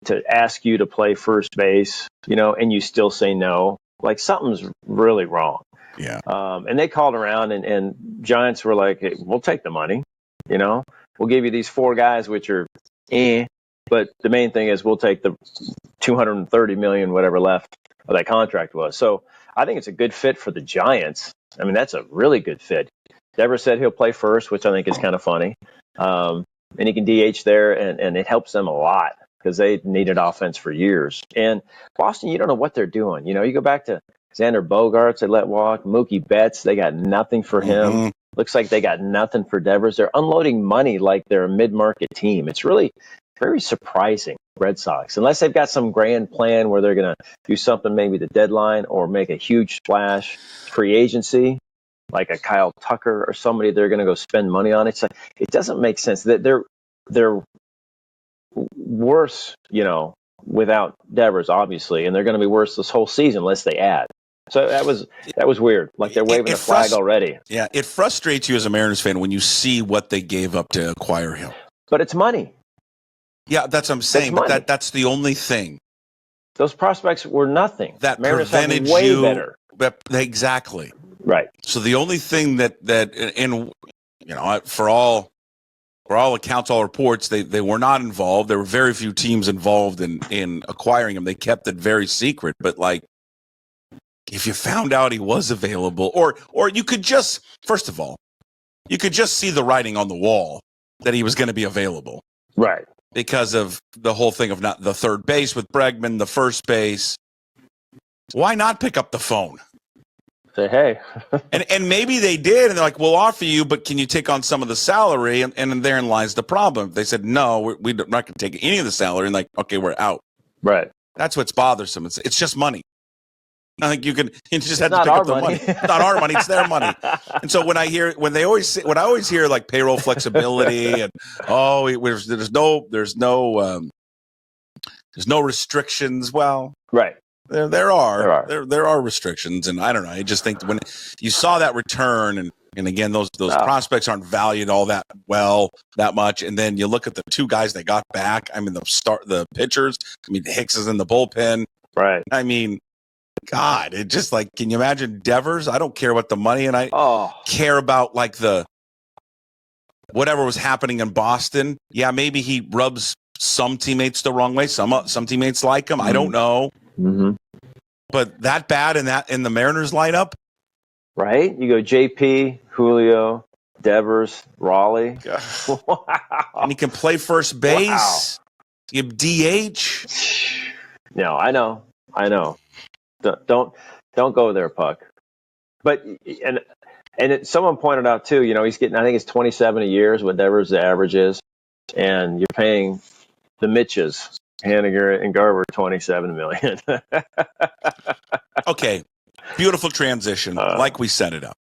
to ask you to play first base, and you still say no, like something's really wrong. Yeah. And they called around, and Giants were like, hey, we'll take the money. We'll give you these 4 guys, which are but the main thing is we'll take the $230 million, whatever left of that contract was. So I think it's a good fit for the Giants. I mean, that's a really good fit. Devers said he'll play first, which I think is kind of funny. And he can DH there, and it helps them a lot because they needed offense for years. And Boston, you don't know what they're doing. You go back to Xander Bogaerts, they let walk. Mookie Betts, they got nothing for him. Looks like they got nothing for Devers. They're unloading money like they're a mid-market team. It's really very surprising, Red Sox, unless they've got some grand plan where they're going to do something maybe the deadline or make a huge splash free agency, like a Kyle Tucker or somebody they're going to go spend money on. It's like, it doesn't make sense. That they're worse, without Devers, obviously, and they're going to be worse this whole season unless they add. So that was weird. Like they're waving the flag already. Yeah, it frustrates you as a Mariners fan when you see what they gave up to acquire him. But it's money. Yeah, that's what I'm saying. But that's the only thing. Those prospects were nothing. That Mariners prevented have way you. Better. Exactly. Right. So the only thing that for all accounts, all reports, they were not involved. There were very few teams involved in acquiring him. They kept it very secret. But like, if you found out he was available, or you could just, first of all, you could just see the writing on the wall that he was going to be available. Right. Because of the whole thing of not the third base with Bregman, the first base. Why not pick up the phone? Say, hey. and maybe they did, and they're like, we'll offer you, but can you take on some of the salary? And therein lies the problem. They said, no, we're not going to take any of the salary. And like, okay, we're out. Right. That's what's bothersome. It's just money. I think you just had to pick up the money. It's not our money; it's their money. And so when I always hear like payroll flexibility and there's no restrictions. Well, right. There are restrictions, and I don't know. I just think when you saw that return, and again those prospects aren't valued all that much, and then you look at the 2 guys they got back. I mean the pitchers. I mean Hicks is in the bullpen. Right. I mean. God, it just like, can you imagine Devers? I don't care about the money, and I care about like the whatever was happening in Boston. Yeah, maybe he rubs some teammates the wrong way. Some teammates like him. I don't know. Mm-hmm. But that bad in the Mariners lineup? Right? You go JP, Julio, Devers, Raleigh. Wow. And he can play first base. Wow. You have DH. No, I know. Don't go there, Puck. But someone pointed out too. He's getting. I think it's 27 a year is what Devers' the average is, and you're paying the Mitches, Haniger and Garver, $27 million. Okay, beautiful transition. Like we set it up.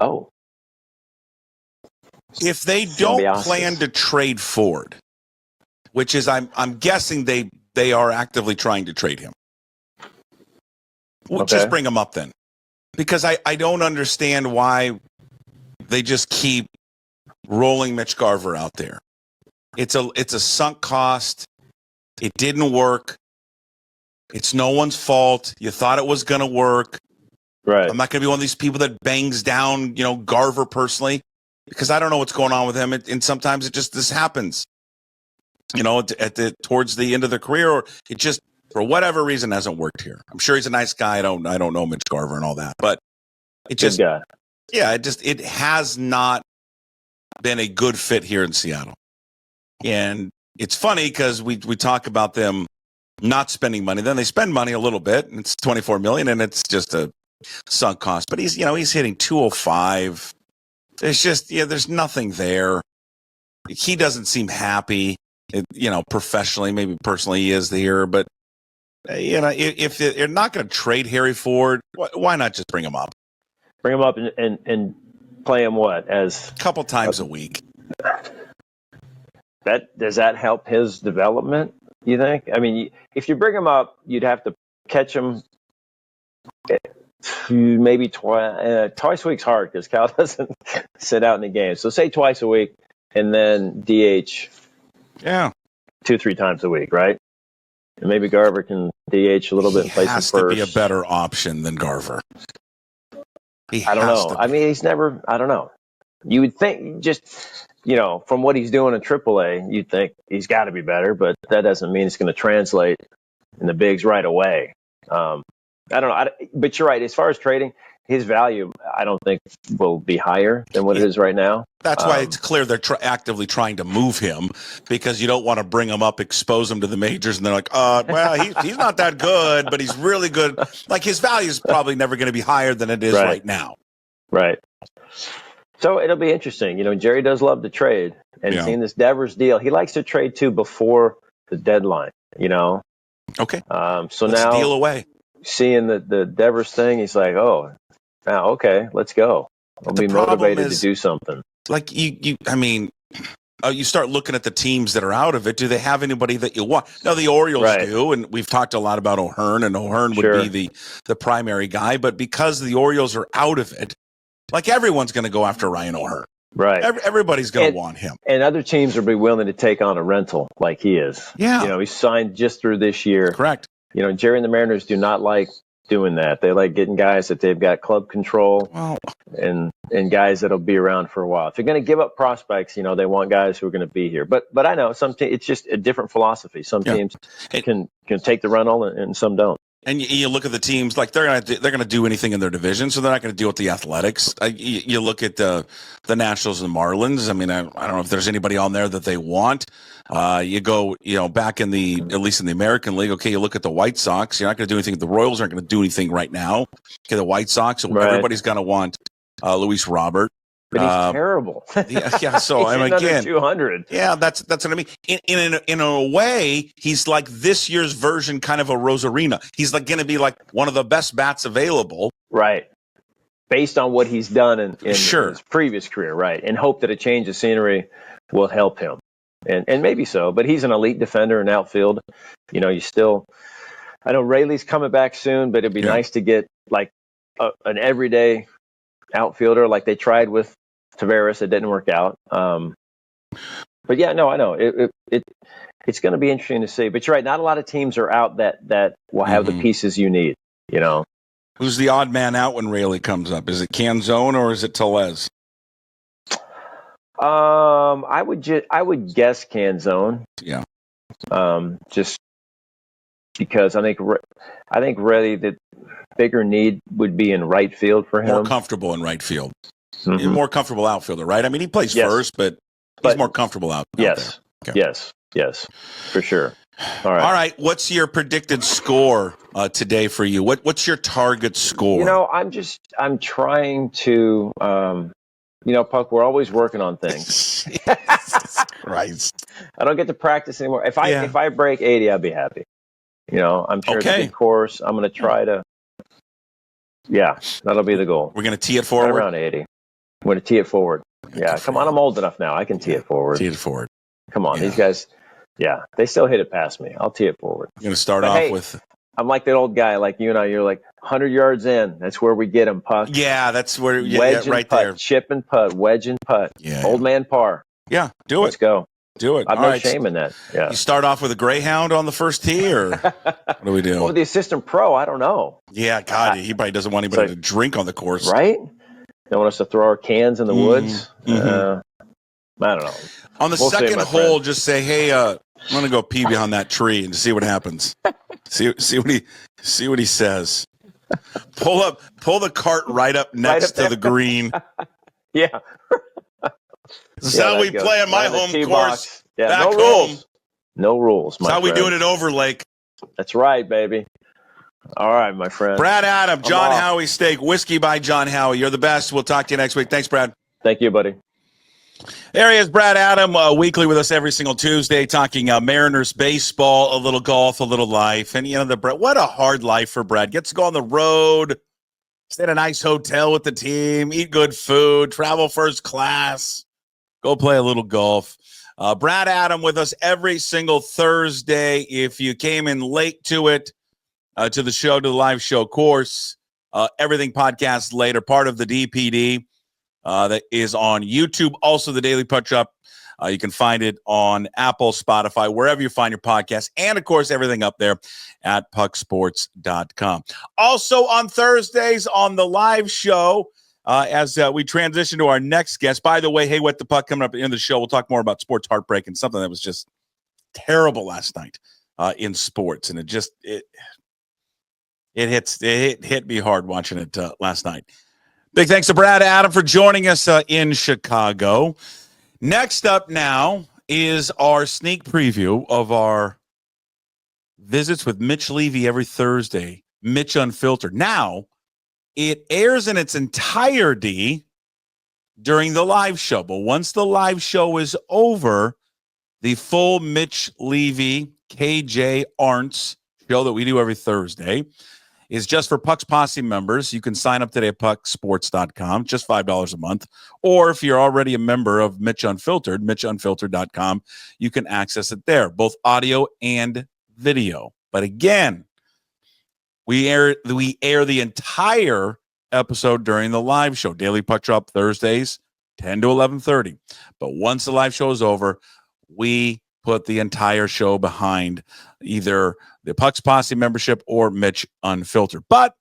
Oh, if they don't plan to trade Ford, which is I'm guessing they are actively trying to trade him. We'll just bring him up then, because I don't understand why they just keep rolling Mitch Garver out there. It's a sunk cost. It didn't work. It's no one's fault. You thought it was going to work. Right. I'm not going to be one of these people that bangs down, Garver personally, because I don't know what's going on with him. And sometimes this happens, towards the end of the career, or it just, for whatever reason, hasn't worked here. I'm sure he's a nice guy. I don't know Mitch Garver and all that, but it just, it has not been a good fit here in Seattle. And it's funny because we talk about them not spending money. Then they spend money a little bit, and it's $24 million, and it's just a sunk cost. But he's hitting 205. There's just there's nothing there. He doesn't seem happy. Professionally, maybe personally he is here, but if you're not going to trade Harry Ford, why not just bring him up? Bring him up and play him as a couple times a week. Does that help his development, you think? I mean, if you bring him up, you'd have to catch him maybe twice a week's hard because Cal doesn't sit out in the game. So say twice a week and then DH 2-3 times a week, right? And maybe Garver can DH a little bit and play some first. He has to be a better option than Garver. I don't know. I mean, I don't know. You would think just, from what he's doing in AAA, you'd think he's got to be better, but that doesn't mean it's going to translate in the bigs right away. I don't know. But you're right. As far as trading, his value, I don't think will be higher than what it is right now. That's why it's clear they're actively trying to move him, because you don't want to bring him up, expose him to the majors, and they're like, well, he's not that good, but he's really good. Like, his value is probably never going to be higher than it is right now. Right. So it'll be interesting. Jerry does love to trade, and seeing this Devers deal, he likes to trade too before the deadline. Okay. So let's now deal away. Seeing the Devers thing, he's like, oh, now okay, let's go. I'll be motivated to do something. Like you start looking at the teams that are out of it. Do they have anybody that you want? No, the Orioles do, and we've talked a lot about O'Hearn, and O'Hearn would be the primary guy. But because the Orioles are out of it, like, everyone's going to go after Ryan O'Hearn. Right. Everybody's going to want him. And other teams will be willing to take on a rental like he is. Yeah. He's signed just through this year. Correct. Jerry and the Mariners do not like doing that. They like getting guys that they've got club control and guys that'll be around for a while. If you're going to give up prospects, they want guys who are going to be here. But I know it's just a different philosophy. Some teams can take the rental and some don't. And you look at the teams, like, they're gonna do anything in their division, so they're not going to deal with the Athletics. You look at the Nationals and the Marlins. I mean, I don't know if there's anybody on there that they want. You go, back at least in the American League. Okay, you look at the White Sox. You're not going to do anything. The Royals aren't going to do anything right now. Okay, the White Sox. Everybody's going to want Luis Robert. But he's terrible. Yeah. So again, 200. Yeah, that's what I mean. In a way, he's like this year's version, kind of a Rosarina. He's like going to be like one of the best bats available, right? Based on what he's done in his previous career, right? And hope that a change of scenery will help him, and maybe so. But he's an elite defender in outfield. You still. I know Raley's coming back soon, but it'd be nice to get like an everyday outfielder like they tried with Tavares. It didn't work out. But yeah, no, I know it's going to be interesting to see. But you're right. Not a lot of teams are out that will have the pieces you need. Who's the odd man out when Raley comes up? Is it Canzone or is it Tellez? I would guess Canzone. Yeah. just because I think really the bigger need would be in right field for him. More comfortable in right field. Mhm. More comfortable outfielder, right? I mean, he plays first, but he's more comfortable out there. Okay. Yes, for sure. All right. What's your predicted score today for you? What's your target score? I'm trying to, Puck, we're always working on things. Christ. I don't get to practice anymore. If I break 80, I'll be happy. I'm sure it's a good course. I'm going to try to. Yeah, that'll be the goal. We're going to tee it forward? Right around 80. I'm going to tee it forward. Yeah, come on. I'm old enough now. I can tee it forward. Tee it forward. Come on. These guys, they still hit it past me. I'll tee it forward. I'm going to start off with. I'm like that old guy, like you and I. You're like 100 yards in. That's where we get him, Puck. Yeah, that's where. Wedge and right putt, there. chip and putt, wedge and putt. Yeah. Old man par. Yeah, do it. Let's go. Do it. I've no shame in that. Yeah. You start off with a Greyhound on the first tee, or what do we do? Well, the assistant pro, I don't know. Yeah, God, he probably doesn't want anybody to drink on the course, right? They want us to throw our cans in the woods. I don't know. On the second hole, just say, "Hey, I'm gonna go pee behind that tree and see what happens. see what he says. Pull the cart right up next to the green. Yeah. This is how we play on my home course. Box. Yeah, back no home. rules. No rules. That's how we doing it over Lake. That's right, baby. All right, my friend. Brad Adam, John Howie Steak, Whiskey by John Howie. You're the best. We'll talk to you next week. Thanks, Brad. Thank you, buddy. There he is, Brad Adam, weekly with us every single Tuesday, talking Mariners baseball, a little golf, a little life. And, what a hard life for Brad. Gets to go on the road, stay at a nice hotel with the team, eat good food, travel first class, go play a little golf. Brad Adam with us every single Thursday. If you came in late to it, to the show, to the live show course, everything podcast later, part of the DPD. That is on YouTube. Also, the Daily Punch Up. You can find it on Apple, Spotify, wherever you find your podcast. And, of course, everything up there at pucksports.com. Also, on Thursdays on the live show, as we transition to our next guest. By the way, hey, What the Puck coming up at the end of the show. We'll talk more about sports heartbreak and something that was just terrible last night in sports. And it hit me hard watching it last night. Big thanks to Brad Adam for joining us in Chicago. Next up now is our sneak preview of our visits with Mitch Levy every Thursday, Mitch Unfiltered. Now, it airs in its entirety during the live show, but once the live show is over, the full Mitch Levy, KJ Arntz show that we do every Thursday is just for Puck's Posse members. You can sign up today at pucksports.com, just $5 a month. Or if you're already a member of Mitch Unfiltered, mitchunfiltered.com, you can access it there, both audio and video. But again, we air the entire episode during the live show. Daily Puck Drop Thursdays, 10 to 11:30. But once the live show is over, we put the entire show behind either the Puck's Posse membership or Mitch Unfiltered. But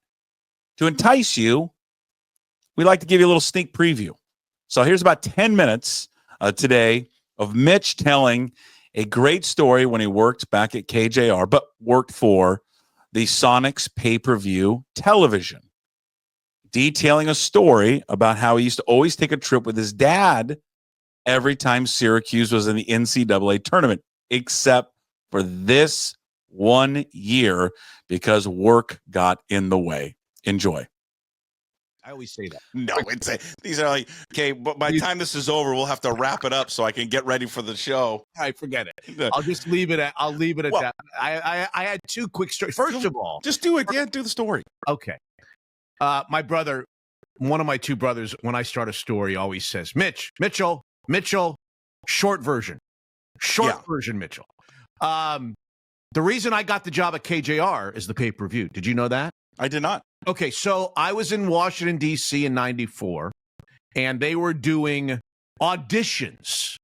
to entice you, we like to give you a little sneak preview. So here's about 10 minutes today of Mitch telling a great story when he worked back at KJR, but worked for the Sonics pay-per-view television, detailing a story about how he used to always take a trip with his dad every time Syracuse was in the NCAA tournament, except for this 1 year because work got in the way. Enjoy. I always say that. No, these are like, okay, but by the time this is over, we'll have to wrap it up so I can get ready for the show. I forget it. I'll just leave it at that. I had two quick stories. First of all, just do it. Yeah, do the story. Okay. My brother, one of my two brothers, when I start a story, always says, Mitchell, short version, Mitchell. The reason I got the job at KJR is the pay-per-view. Did you know that? I did not. Okay, so I was in Washington, D.C. in 94, and they were doing auditions,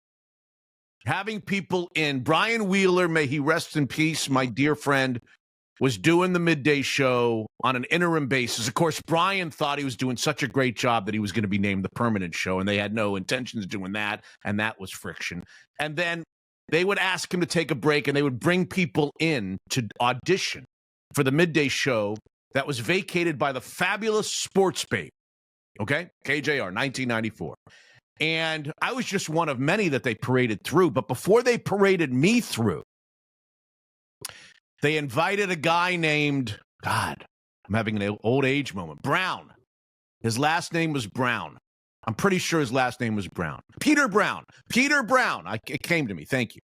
having people in. Brian Wheeler, may he rest in peace, my dear friend, was doing the midday show on an interim basis. Of course, Brian thought he was doing such a great job that he was going to be named the permanent show, and they had no intentions of doing that, and that was friction. And then they would ask him to take a break, and they would bring people in to audition for the midday show that was vacated by the fabulous Sports Babe. Okay? KJR, 1994. And I was just one of many that they paraded through. But before they paraded me through, they invited a guy named, God, I'm having an old age moment, Brown. His last name was Brown. I'm pretty sure his last name was Brown. Peter Brown. Peter Brown. It came to me. Thank you.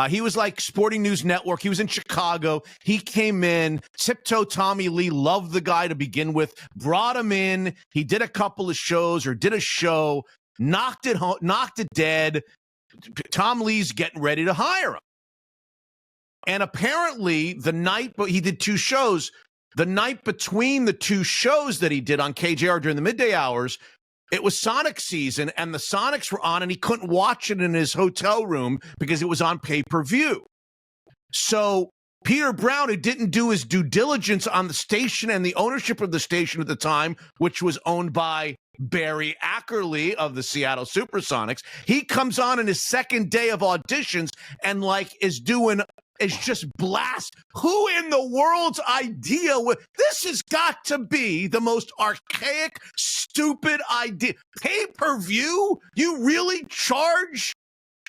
He was like Sporting News Network. He was in Chicago. He came in. Tiptoe Tommy Lee loved the guy to begin with. Brought him in. He did a couple of shows or did a show. Knocked it dead. Tom Lee's getting ready to hire him. And apparently the night, but he did 2 shows. The night between the 2 shows that he did on KJR during the midday hours, it was Sonic season, and the Sonics were on, and he couldn't watch it in his hotel room because it was on pay-per-view. So Peter Brown, who didn't do his due diligence on the station and the ownership of the station at the time, which was owned by Barry Ackerley of the Seattle Supersonics, he comes on in his second day of auditions and is just blast. Who in the world's idea this has got to be the most archaic, stupid idea. Pay-per-view? You really charge?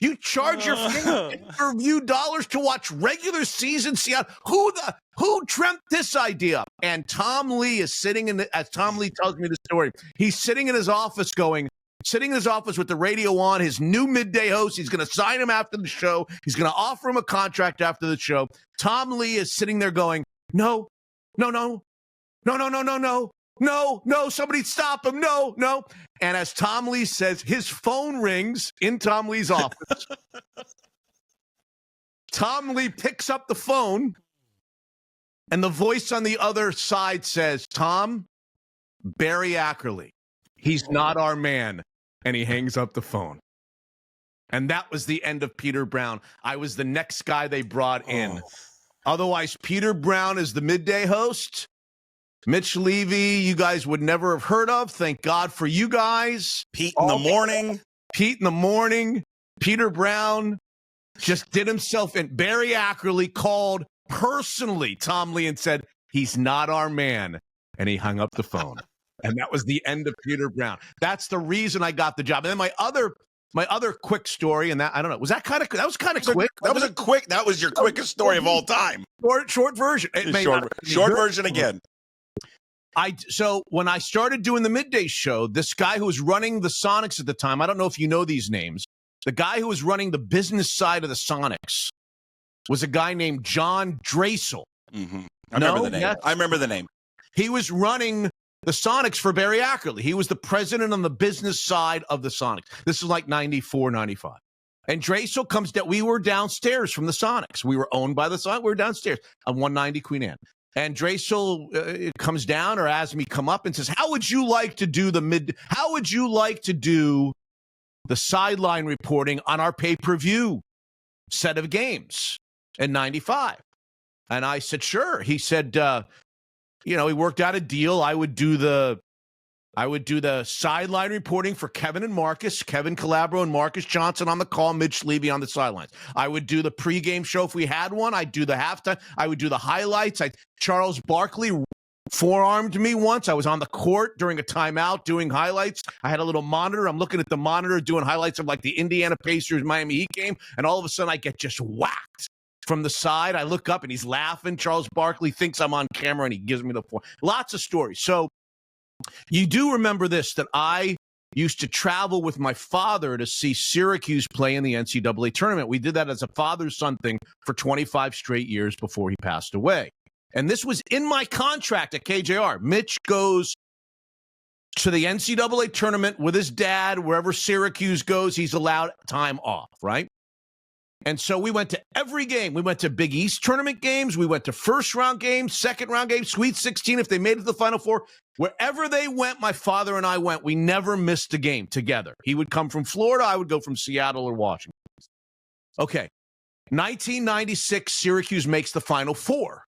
You charge your pay-per-view dollars to watch regular season Seattle? Who dreamt this idea? And Tom Lee is sitting as Tom Lee tells me the story, he's sitting in his office with the radio on, his new midday host. He's going to sign him after the show. He's going to offer him a contract after the show. Tom Lee is sitting there going, no, somebody stop him. No. And as Tom Lee says, his phone rings in Tom Lee's office. Tom Lee picks up the phone, and the voice on the other side says, Tom, Barry Ackerley, he's not our man. And he hangs up the phone. And that was the end of Peter Brown. I was the next guy they brought in. Otherwise, Peter Brown is the midday host. Mitch Levy, you guys would never have heard of. Thank God for you guys. Pete in the morning. Peter Brown just did himself in. Barry Ackerley called personally Tom Lee and said, he's not our man. And he hung up the phone. And that was the end of Peter Brown. That's the reason I got the job. And then my other quick story, and that I don't know, was that kind of quick? That was your quickest story of all time. Short version. Short version again. So when I started doing the midday show, this guy who was running the Sonics at the time, I don't know if you know these names, the guy who was running the business side of the Sonics was a guy named John Draisel. Mm-hmm. I remember the name. Yes. I remember the name. He was running the Sonics for Barry Ackerley. He was the president on the business side of the Sonics. This is like 94, 95. And Draisel comes down. We were downstairs from the Sonics. We were owned by the Sonics. We were downstairs on 190 Queen Anne. And Draisel comes down or has me come up and says, how would you like to do the sideline reporting on our pay-per-view set of games in 95? And I said, sure. He said, he worked out a deal. I would do the sideline reporting for Kevin and Marcus, Kevin Calabro and Marcus Johnson on the call, Mitch Levy on the sidelines. I would do the pregame show if we had one. I'd do the halftime. I would do the highlights. Charles Barkley forearmed me once. I was on the court during a timeout doing highlights. I had a little monitor. I'm looking at the monitor doing highlights of like the Indiana Pacers Miami Heat game, and all of a sudden I get just whacked. From the side, I look up and he's laughing. Charles Barkley thinks I'm on camera and he gives me the floor. Lots of stories. So you do remember this, that I used to travel with my father to see Syracuse play in the NCAA tournament. We did that as a father-son thing for 25 straight years before he passed away. And this was in my contract at KJR. Mitch goes to the NCAA tournament with his dad. Wherever Syracuse goes, he's allowed time off, right? And so we went to every game. We went to Big East tournament games. We went to first-round games, second-round games, Sweet 16 if they made it to the Final Four. Wherever they went, my father and I went. We never missed a game together. He would come from Florida. I would go from Seattle or Washington. Okay. 1996, Syracuse makes the Final Four.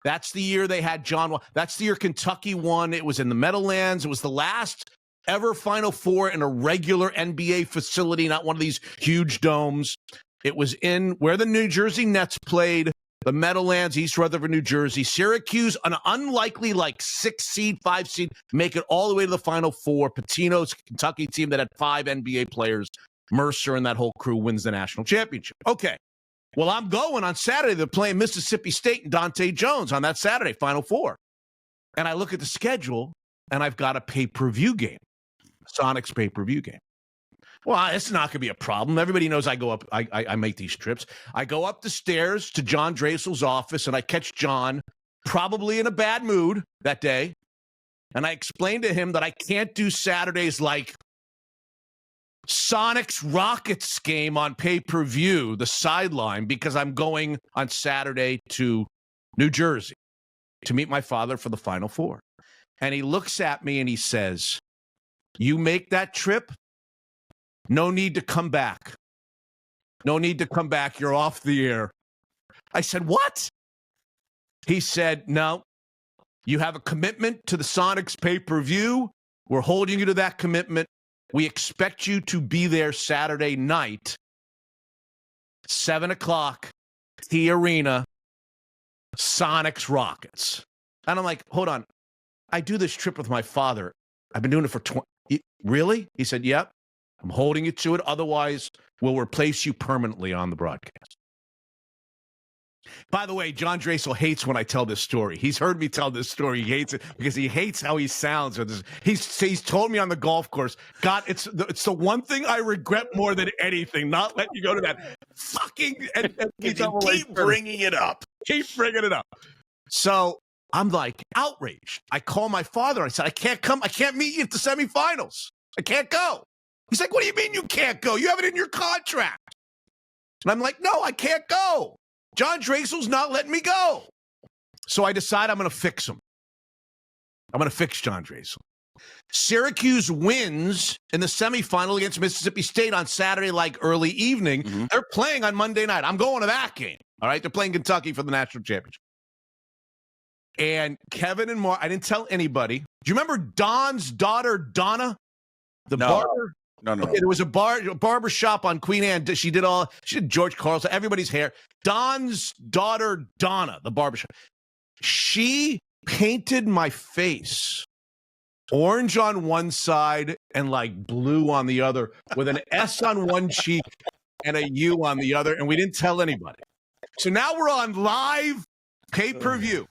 That's the year they had John. That's the year Kentucky won. It was in the Meadowlands. It was the last ever Final Four in a regular NBA facility, not one of these huge domes. It was in where the New Jersey Nets played, the Meadowlands, East Rutherford, New Jersey. Syracuse, an unlikely 6 seed, 5 seed, make it all the way to the Final Four. Pitino's Kentucky team that had 5 NBA players. Mercer and that whole crew wins the national championship. Okay. Well, I'm going on Saturday. They're playing Mississippi State and Dante Jones on that Saturday, Final Four. And I look at the schedule, and I've got a pay-per-view game, Sonics pay-per-view game. Well, it's not going to be a problem. Everybody knows I go up. I make these trips. I go up the stairs to John Drasel's office, and I catch John probably in a bad mood that day. And I explain to him that I can't do Saturdays like Sonics Rockets game on pay-per-view, the sideline, because I'm going on Saturday to New Jersey to meet my father for the Final Four. And he looks at me and he says, "You make that trip? No need to come back. No need to come back. You're off the air." I said, "What?" He said, "No, you have a commitment to the Sonics pay-per-view. We're holding you to that commitment. We expect you to be there Saturday night, 7 o'clock, T Arena, Sonics Rockets." And I'm like, hold on. I do this trip with my father. I've been doing it for 20. Really? He said, "Yep. I'm holding you to it. Otherwise, we'll replace you permanently on the broadcast." By the way, John Drasel hates when I tell this story. He's heard me tell this story. He hates it because he hates how he sounds. He's told me on the golf course, "God, it's the one thing I regret more than anything, not letting you go to that fucking." And keep bringing it up. Keep bringing it up. So I'm like outraged. I call my father. I said, "I can't come. I can't meet you at the semifinals. I can't go." He's like, "What do you mean you can't go? You have it in your contract." And I'm like, "No, I can't go. John Drasel's not letting me go." So I decide I'm going to fix him. I'm going to fix John Drasel. Syracuse wins in the semifinal against Mississippi State on Saturday, early evening. Mm-hmm. They're playing on Monday night. I'm going to that game. All right. They're playing Kentucky for the national championship. And Kevin and Mark, I didn't tell anybody. Do you remember Don's daughter, Donna? The barber? No. Okay, there was a barber shop on Queen Anne. She did George Carlson, everybody's hair. Don's daughter, Donna, the barbershop. She painted my face orange on one side and blue on the other, with an S on one cheek and a U on the other, and we didn't tell anybody. So now we're on live pay-per-view.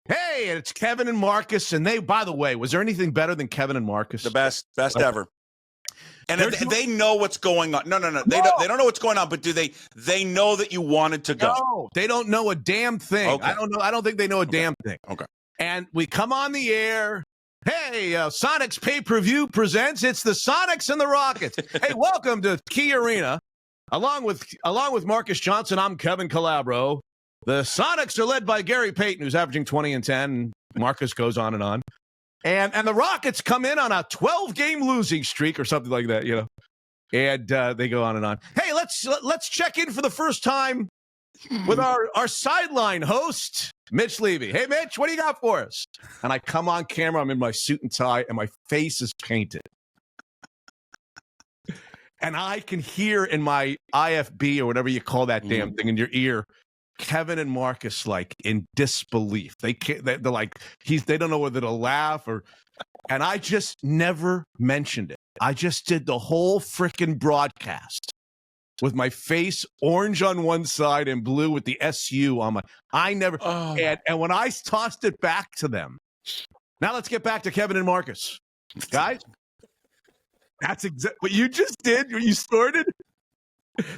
Hey, it's Kevin and Marcus, and by the way, was there anything better than Kevin and Marcus? The best ever. And they know what's going on. No. They don't know what's going on, but do they know that you wanted to go? No, they don't know a damn thing. Okay. I don't think they know a damn thing. Okay. And we come on the air. Hey, Sonics pay-per-view presents. It's the Sonics and the Rockets. Hey, welcome to Key Arena. Along with Marcus Johnson, I'm Kevin Calabro. The Sonics are led by Gary Payton, who's averaging 20 and 10. Marcus goes on and on. And the Rockets come in on a 12-game losing streak or something like that, And they go on and on. Hey, let's check in for the first time with our sideline host, Mitch Levy. Hey, Mitch, what do you got for us? And I come on camera. I'm in my suit and tie, and my face is painted. And I can hear in my IFB or whatever you call that damn thing in your ear, Kevin and Marcus in disbelief. They can't. They're they don't know whether to laugh or. And I just never mentioned it. I just did the whole freaking broadcast with my face orange on one side and blue with the SU on my. I never. Oh. And when I tossed it back to them. Now let's get back to Kevin and Marcus, guys. That's exactly what you just did. What you started.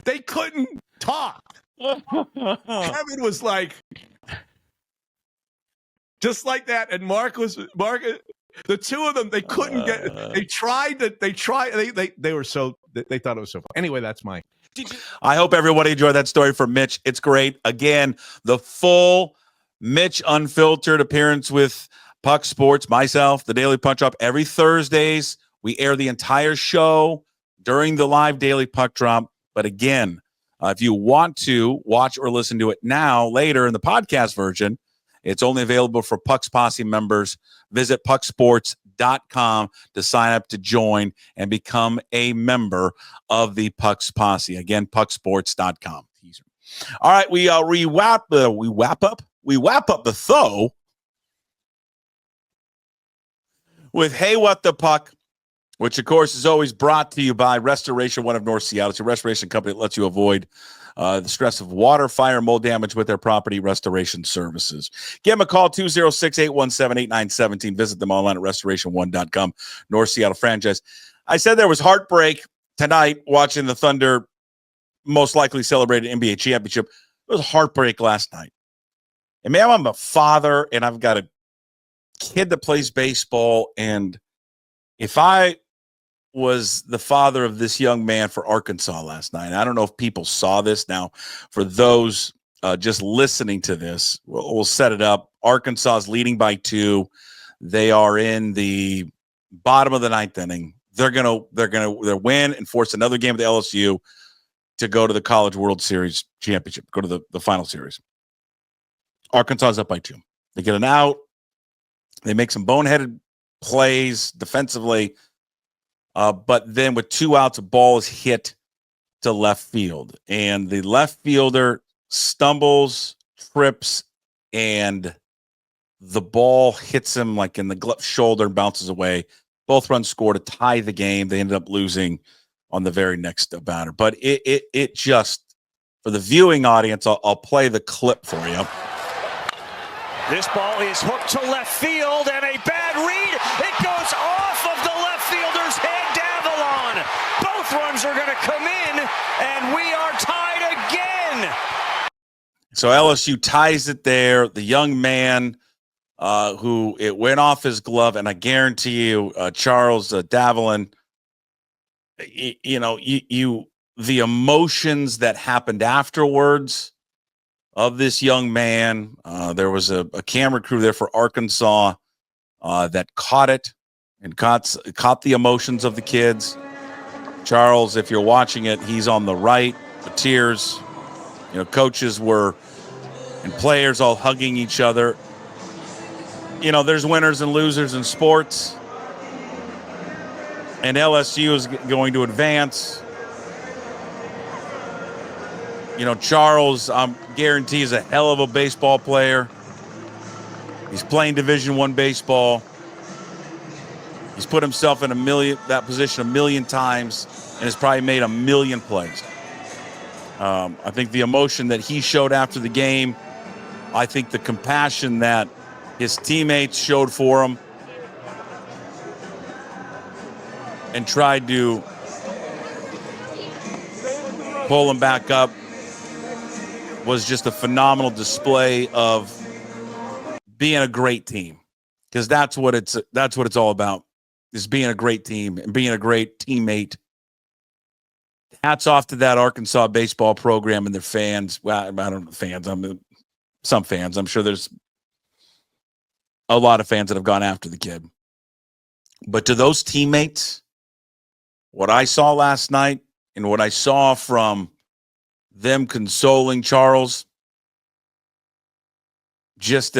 They couldn't talk. Kevin was just like that, and Mark, the two of them, they couldn't get. They were so. They thought it was so fun. Anyway, that's mine. I hope everybody enjoyed that story from Mitch. It's great. Again, the full Mitch Unfiltered appearance with Puck Sports, myself, the Daily Puck Drop every Thursdays. We air the entire show during the live Daily Puck Drop. But again, if you want to watch or listen to it later in the podcast version, it's only available for Puck's Posse members. Visit pucksports.com. pucksports.com to sign up to join and become a member of the Pucks Posse. Again, pucksports.com. All right, we wrap up the though with Hey What the Puck, which of course is always brought to you by Restoration One of North Seattle. It's a restoration company that lets you avoid the stress of water, fire, mold damage with their property restoration services. Give them a call, 206-817-8917. Visit them online at restoration1.com. North Seattle franchise. I said there was heartbreak tonight watching the Thunder most likely celebrated NBA championship. It was heartbreak last night. And man, I'm a father and I've got a kid that plays baseball. And if I was the father of this young man for Arkansas last night, I don't know if people saw this. Now, for those just listening to this, we'll set it up. Arkansas is leading by 2. They are in the bottom of the 9th inning. They're win and force another game with LSU to go to the College World Series championship, go to the final series. Arkansas is up by 2. They get an out. They make some boneheaded plays defensively. But then with 2 outs, a ball is hit to left field. And the left fielder stumbles, trips, and the ball hits him like in the shoulder and bounces away. Both runs score to tie the game. They ended up losing on the very next batter. But it just, for the viewing audience, I'll play the clip for you. This ball is hooked to left field, and a bad read. It goes off of the left fielder's head, Davalon. Both runs are going to come in, and we are tied again. So LSU ties it there. The young man who it went off his glove, and I guarantee you, Charles Davalon, the emotions that happened afterwards of this young man. There was a camera crew there for Arkansas that caught it and caught the emotions of the kids. Charles, if you're watching it, he's on the right, the tears. Coaches and players all hugging each other. There's winners and losers in sports. And LSU is going to advance. Charles, I'm guarantee, is a hell of a baseball player. He's playing Division I baseball. He's put himself in that position a million times and has probably made a million plays. I think the emotion that he showed after the game, I think the compassion that his teammates showed for him and tried to pull him back up was just a phenomenal display of being a great team, because that's what it's all about, is being a great team and being a great teammate. Hats off to that Arkansas baseball program and their fans. Well, I don't know, fans. Some fans. I'm sure there's a lot of fans that have gone after the kid. But to those teammates, what I saw last night and what I saw from them consoling Charles, just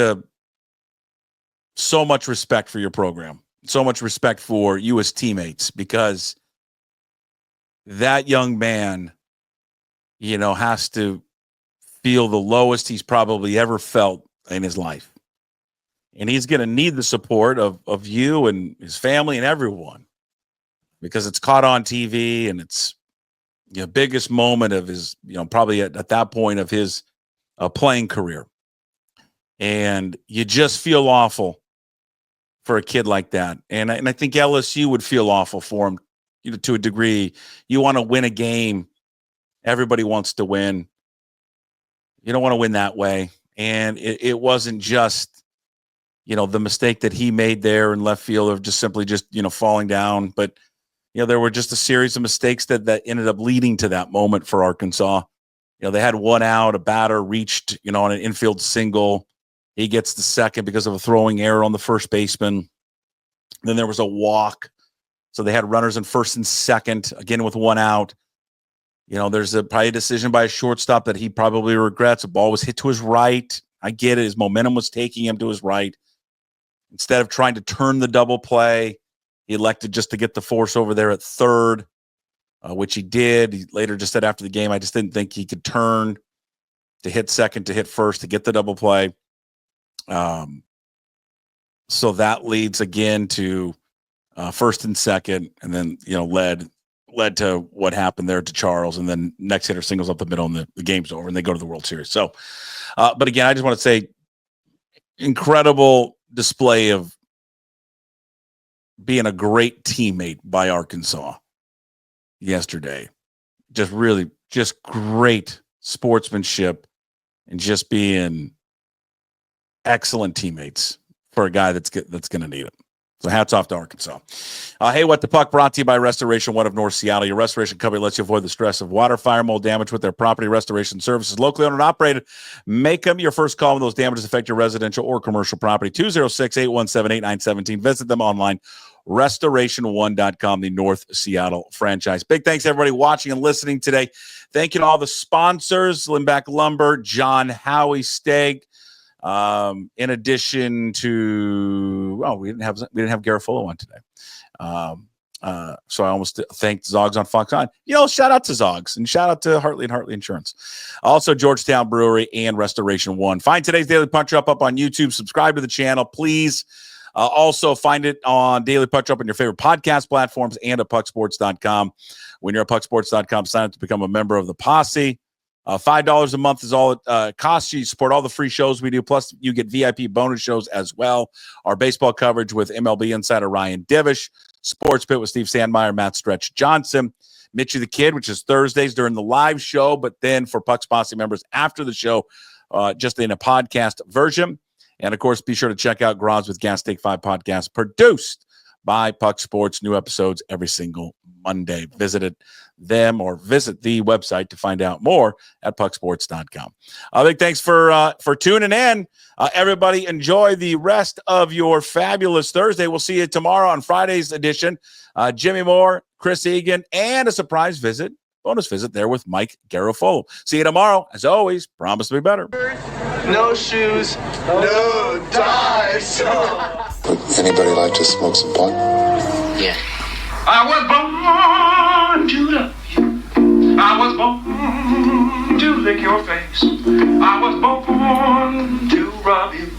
so much respect for your program, so much respect for you as teammates, because that young man, has to feel the lowest he's probably ever felt in his life. And he's going to need the support of you and his family and everyone, because it's caught on TV and it's the biggest moment of his, probably at that point of his playing career. And you just feel awful for a kid like that. And I think LSU would feel awful for him, to a degree. You want to win a game. Everybody wants to win. You don't want to win that way. And it wasn't just, the mistake that he made there in left field of just simply falling down. But, there were just a series of mistakes that ended up leading to that moment for Arkansas. They had 1 out, a batter reached, on an infield single. He gets the second because of a throwing error on the first baseman. Then there was a walk. So they had runners in first and second, again with 1 out. There's probably a decision by a shortstop that he probably regrets. A ball was hit to his right. I get it. His momentum was taking him to his right. Instead of trying to turn the double play, he elected just to get the force over there at third, which he did. He later just said after the game, I just didn't think he could turn to hit second, to hit first, to get the double play. So that leads again to first and second, and then, led to what happened there to Charles, and then next hitter singles up the middle, and the game's over, and they go to the World Series. So, but again, I just want to say incredible display of being a great teammate by Arkansas yesterday. Just great sportsmanship and just being excellent teammates for a guy that's going to need it. So hats off to Arkansas. Hey, What the Puck brought to you by Restoration One of North Seattle. Your restoration company lets you avoid the stress of water, fire, mold damage with their property restoration services. Locally owned and operated. Make them your first call when those damages affect your residential or commercial property. 206-817-8917. Visit them online. Restoration1.com, the North Seattle franchise. Big thanks to everybody watching and listening today. Thank you to all the sponsors, Lindback Lumber, John Howie Steg. In addition to, we didn't have Garafolo on today. So I almost thanked Zogs on Fox On. Shout out to Zogs and shout out to Hartley and Hartley Insurance. Also, Georgetown Brewery and Restoration One. Find today's Daily Punch Up on YouTube. Subscribe to the channel, please. Also, find it on Daily Punch Up on your favorite podcast platforms and at pucksports.com. When you're at pucksports.com, sign up to become a member of the posse. $5 a month is all it costs you. You support all the free shows we do. Plus, you get VIP bonus shows as well. Our baseball coverage with MLB insider Ryan Divish, Sports Pit with Steve Sandmeyer, Matt Stretch Johnson, Mitchy the Kid, which is Thursdays during the live show, but then for Puck's Posse members after the show, just in a podcast version. And, of course, be sure to check out Graz with Gas Take 5 podcast produced by Puck Sports. New episodes every single Monday. Visit them or visit the website to find out more at pucksports.com. Big thanks for tuning in. Everybody enjoy the rest of your fabulous Thursday. We'll see you tomorrow on Friday's edition. Jimmy Moore, Chris Egan, and a surprise bonus visit there with Mike Garafolo. See you tomorrow. As always, promise to be better. No shoes, no ties. Would anybody like to smoke some pot? Yeah. I was born to love you. I was born to lick your face. I was born to rub you.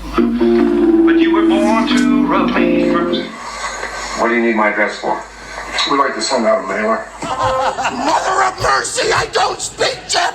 But you were born to rub me first. What do you need my address for? We'd like to send out a mailer. Mother of mercy, I don't speak Japanese!